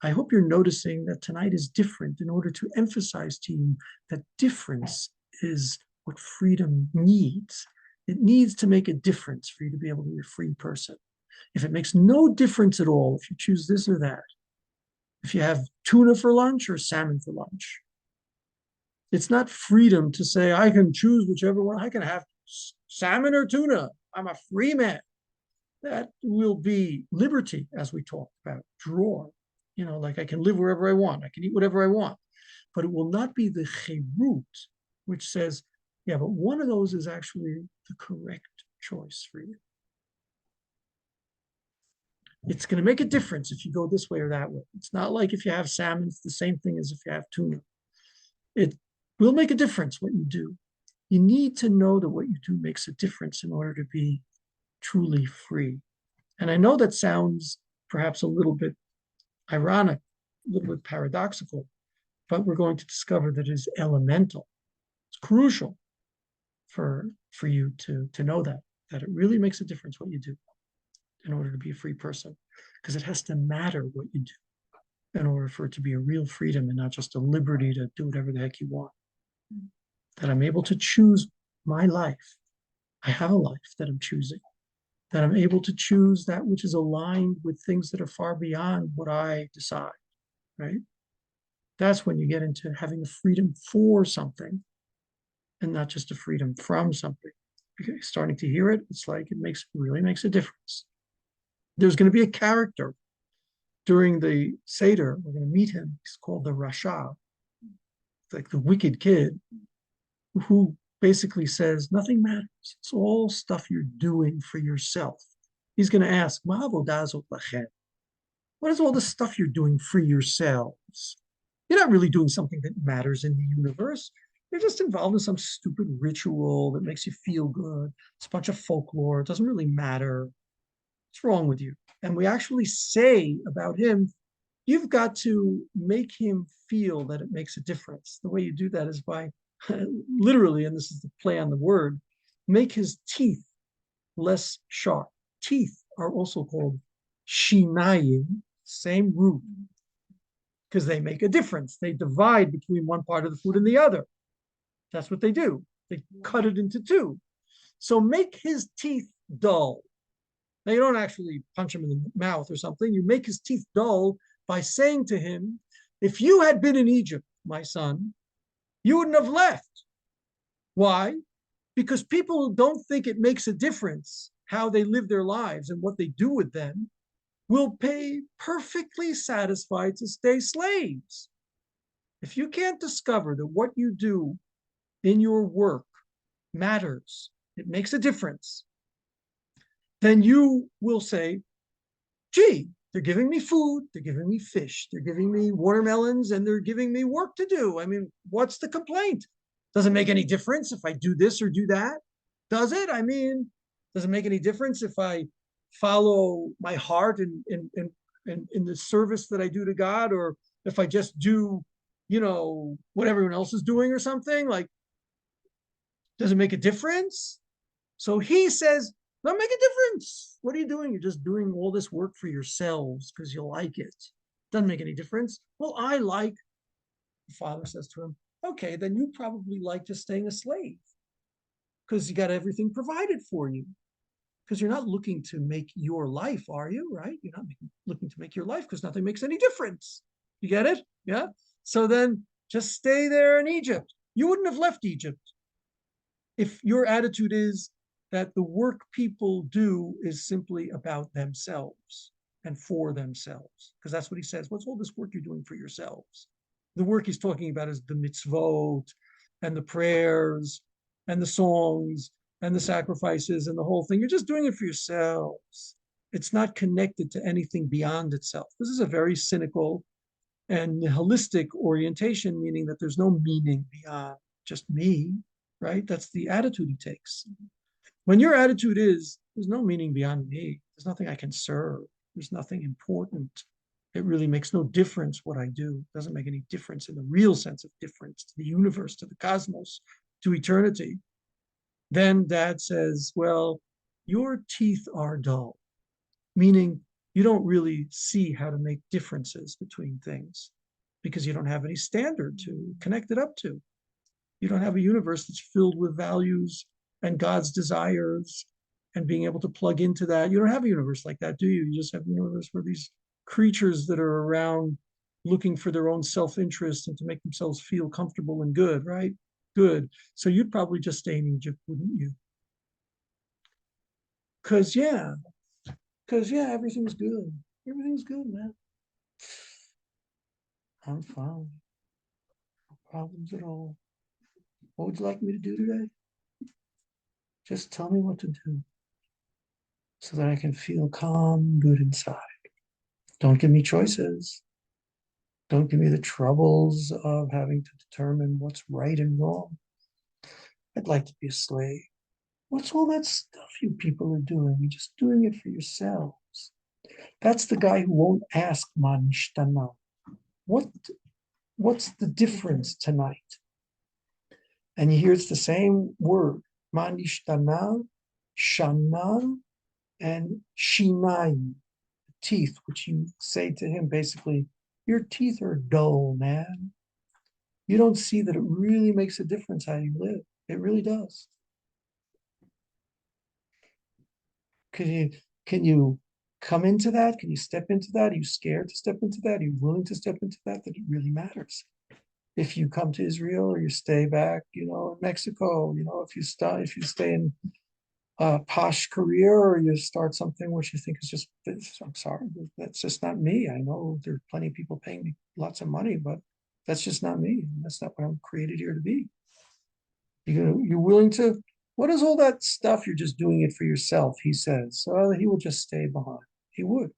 Speaker 3: I hope you're noticing that tonight is different in order to emphasize to you that difference is what freedom needs. It needs to make a difference for you to be able to be a free person. If it makes no difference at all, if you choose this or that, if you have tuna for lunch or salmon for lunch, it's not freedom to say, I can choose whichever one. I can have salmon or tuna. I'm a free man. That will be liberty, as we talked about, draw. You know, like I can live wherever I want. I can eat whatever I want. But it will not be the chirut, which says, yeah, but one of those is actually the correct choice for you. It's going to make a difference if you go this way or that way. It's not like if you have salmon, it's the same thing as if you have tuna. It will make a difference what you do. You need to know that what you do makes a difference in order to be truly free. And I know that sounds perhaps a little bit ironic, a little bit paradoxical, but we're going to discover that it is elemental. It's crucial for you to know that it really makes a difference what you do in order to be a free person, because it has to matter what you do in order for it to be a real freedom and not just a liberty to do whatever the heck you want. That I'm able to choose my life. I have a life that I'm choosing. That I'm able to choose that which is aligned with things that are far beyond what I decide, right? That's when you get into having the freedom for something and not just a freedom from something. Because starting to hear it, it's like it really makes a difference. There's going to be a character during the Seder, we're going to meet him. He's called the Rasha, like the wicked kid, who basically says nothing matters. It's all stuff you're doing for yourself. He's going to ask, "Ma avodazot lachem?" What is all this stuff you're doing for yourselves? You're not really doing something that matters in the universe. You're just involved in some stupid ritual that makes you feel good. It's a bunch of folklore. It doesn't really matter. What's wrong with you? And we actually say about him, you've got to make him feel that it makes a difference. The way you do that is by literally, and this is the play on the word, make his teeth less sharp. Teeth are also called shinayim, same root, because they make a difference. They divide between one part of the food and the other. That's what they do. They cut it into two. So make his teeth dull. Now, you don't actually punch him in the mouth or something. You make his teeth dull by saying to him, if you had been in Egypt, my son, you wouldn't have left. Why? Because people don't think it makes a difference how they live their lives and what they do with them, will be perfectly satisfied to stay slaves. If you can't discover that what you do in your work matters, it makes a difference, then you will say, gee, they're giving me food, they're giving me fish, they're giving me watermelons, and they're giving me work to do. I mean, what's the complaint? Does it make any difference if I do this or do that? Does it? I mean, does it make any difference if I follow my heart in the service that I do to God, or if I just do, what everyone else is doing or something? Like, does it make a difference? So he says, don't make a difference. What are you doing? You're just doing all this work for yourselves because you like it. Doesn't make any difference. Well, I like, the father says to him, okay, then you probably like just staying a slave because you got everything provided for you. Because you're not looking to make your life, are you? Right? You're not looking to make your life because nothing makes any difference. You get it? Yeah. So then just stay there in Egypt. You wouldn't have left Egypt if your attitude is that the work people do is simply about themselves and for themselves. Because that's what he says. What's all this work you're doing for yourselves? The work he's talking about is the mitzvot and the prayers and the songs and the sacrifices and the whole thing. You're just doing it for yourselves. It's not connected to anything beyond itself. This is a very cynical and holistic orientation, meaning that there's no meaning beyond just me, right? That's the attitude he takes. When your attitude is, there's no meaning beyond me. There's nothing I can serve. There's nothing important. It really makes no difference what I do. It doesn't make any difference in the real sense of difference to the universe, to the cosmos, to eternity. Then Dad says, well, your teeth are dull, meaning you don't really see how to make differences between things because you don't have any standard to connect it up to. You don't have a universe that's filled with values and God's desires and being able to plug into that. You don't have a universe like that, do you? You just have a universe where these creatures that are around looking for their own self-interest and to make themselves feel comfortable and good, right? Good. So you'd probably just stay in Egypt, wouldn't you? Because everything's good. Everything's good, man. I'm fine. No problems at all. What would you like me to do today? Just tell me what to do so that I can feel calm and good inside. Don't give me choices. Don't give me the troubles of having to determine what's right and wrong. I'd like to be a slave. What's all that stuff you people are doing? You're just doing it for yourselves. That's the guy who won't ask man nishtana. What's the difference tonight? And you hear it's the same word, man nishtana, shana, and shinai, teeth, which you say to him basically, your teeth are dull, man. You don't see that it really makes a difference how you live. It really does. Can you come into that? Can you step into that? Are you scared to step into that? Are you willing to step into that? That it really matters. If you come to Israel or you stay back, in Mexico, if you stay in a posh career, or you start something which you think is just, I'm sorry, that's just not me. I know there are plenty of people paying me lots of money, but that's just not me. That's not what I'm created here to be. You're willing to, what is all that stuff? You're just doing it for yourself, he says. So he will just stay behind. He would.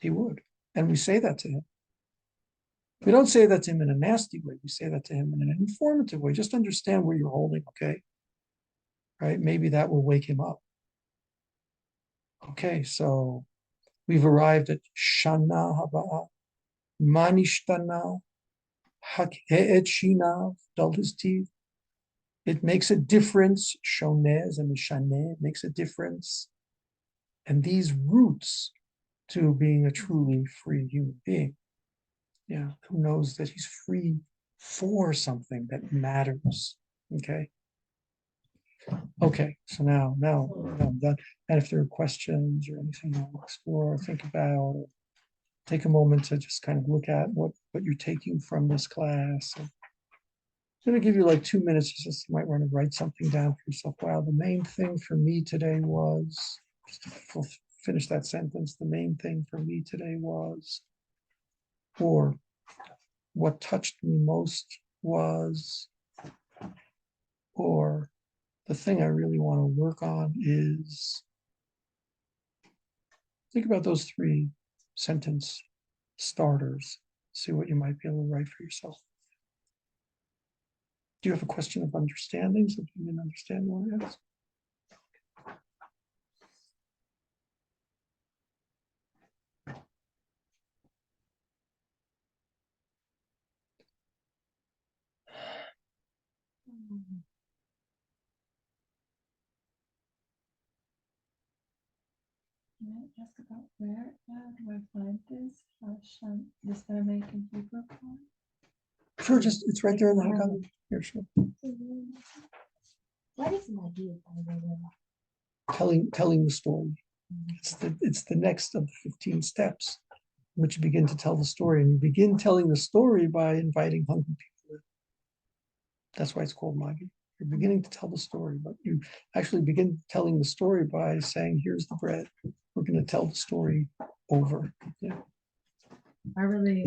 Speaker 3: He would. And we say that to him. We don't say that to him in a nasty way. We say that to him in an informative way. Just understand where you're holding, okay? Right? Maybe that will wake him up. Okay, so we've arrived at Shana Haba, Manishtana, Hak'et Shinav, dulled his teeth. It makes a difference. Shonez and Mishaneh makes a difference. And these roots to being a truly free human being. Yeah, who knows that he's free for something that matters. Okay. Okay, so now I'm done. And if there are questions or anything you want to explore or think about, or take a moment to just kind of look at what you're taking from this class. I'm going to give you like 2 minutes. Just you might want to write something down for yourself. Wow, the main thing for me today was, just to finish that sentence, the main thing for me today was, or what touched me most was, or the thing I really want to work on is, think about those 3 sentence starters. See what you might be able to write for yourself. Do you have a question of understanding? Something you didn't understand what it is?
Speaker 1: Can I ask about where do I find this? This American Hebrew form?
Speaker 3: Sure, just it's right there in the Haggadah. Here, sure.
Speaker 2: What is an idea?
Speaker 3: Telling the story. It's the next of the 15 steps, in which you begin to tell the story, and you begin telling the story by inviting hungry people in. That's why it's called Magi. You're beginning to tell the story, but you actually begin telling the story by saying, "Here's the bread. We're going to tell the story over." Yeah.
Speaker 2: I really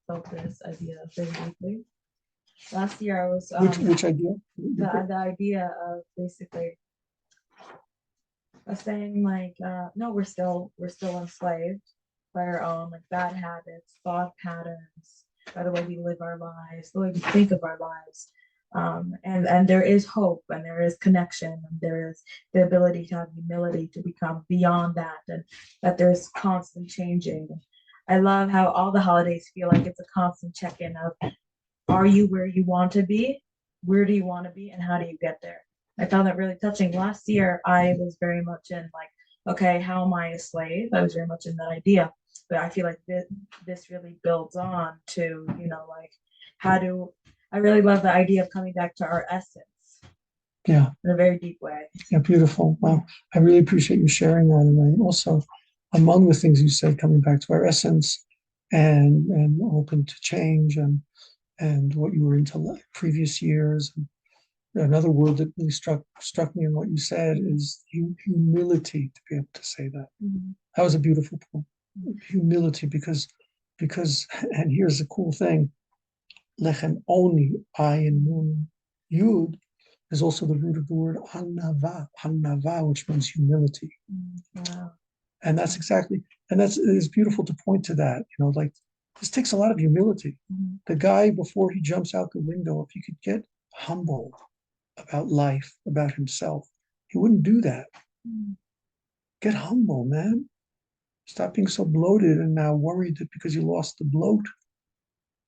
Speaker 2: felt this idea very deeply. Last year I was
Speaker 3: Which idea?
Speaker 2: the idea of basically of saying like no, we're still enslaved by our own like bad habits, thought patterns, by the way we live our lives, the way we think of our lives. And there is hope, and there is connection, and there is the ability to have humility to become beyond that, and that there's constant changing. I love how all the holidays feel like it's a constant check-in of, are you where you want to be? Where do you want to be? And how do you get there? I found that really touching. Last year, I was very much in like, okay, how am I a slave? I was very much in that idea. But I feel like this really builds on to, like, I really love the idea of coming back to our essence.
Speaker 3: Yeah.
Speaker 2: In a very deep way.
Speaker 3: Yeah, beautiful. Well, I really appreciate you sharing that. And I also, among the things you said, coming back to our essence and open to change and what you were into previous years. Another word that really struck me in what you said is humility, to be able to say that.
Speaker 2: Mm-hmm.
Speaker 3: That was a beautiful point. Humility, because and here's the cool thing, lechem oni, ayin nun yud, is also the root of the word hanava, which means humility.
Speaker 2: Wow.
Speaker 3: And that's exactly, and it's beautiful to point to that, like this takes a lot of humility.
Speaker 2: Mm-hmm.
Speaker 3: The guy, before he jumps out the window, if he could get humble about life, about himself, he wouldn't do that.
Speaker 2: Mm-hmm.
Speaker 3: Get humble, man. Stop being so bloated and now worried that because you lost the bloat,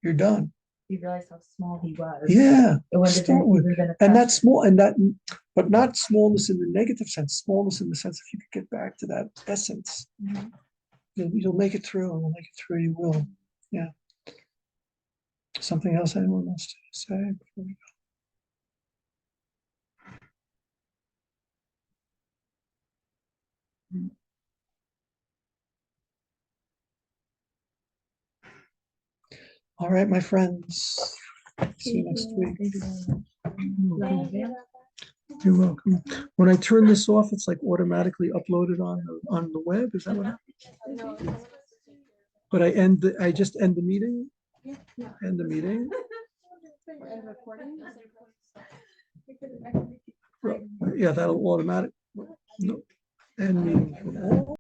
Speaker 3: you're done.
Speaker 2: He realized how small he was.
Speaker 3: Yeah.
Speaker 2: Start with,
Speaker 3: and that's small, but not smallness in the negative sense, smallness in the sense if you could get back to that essence,
Speaker 2: mm-hmm.
Speaker 3: you'll make it through, and you'll make it through, you will. Yeah. Something else anyone wants to say before we go? All right, my friends. See you next week.
Speaker 2: Thank you very much.
Speaker 3: You're welcome. When I turn this off, it's like automatically uploaded on the web. Is that what? But I just end the meeting,
Speaker 1: Yeah.
Speaker 3: end the meeting.
Speaker 1: And recording.
Speaker 3: Yeah, that'll automatic. No, end meeting from all.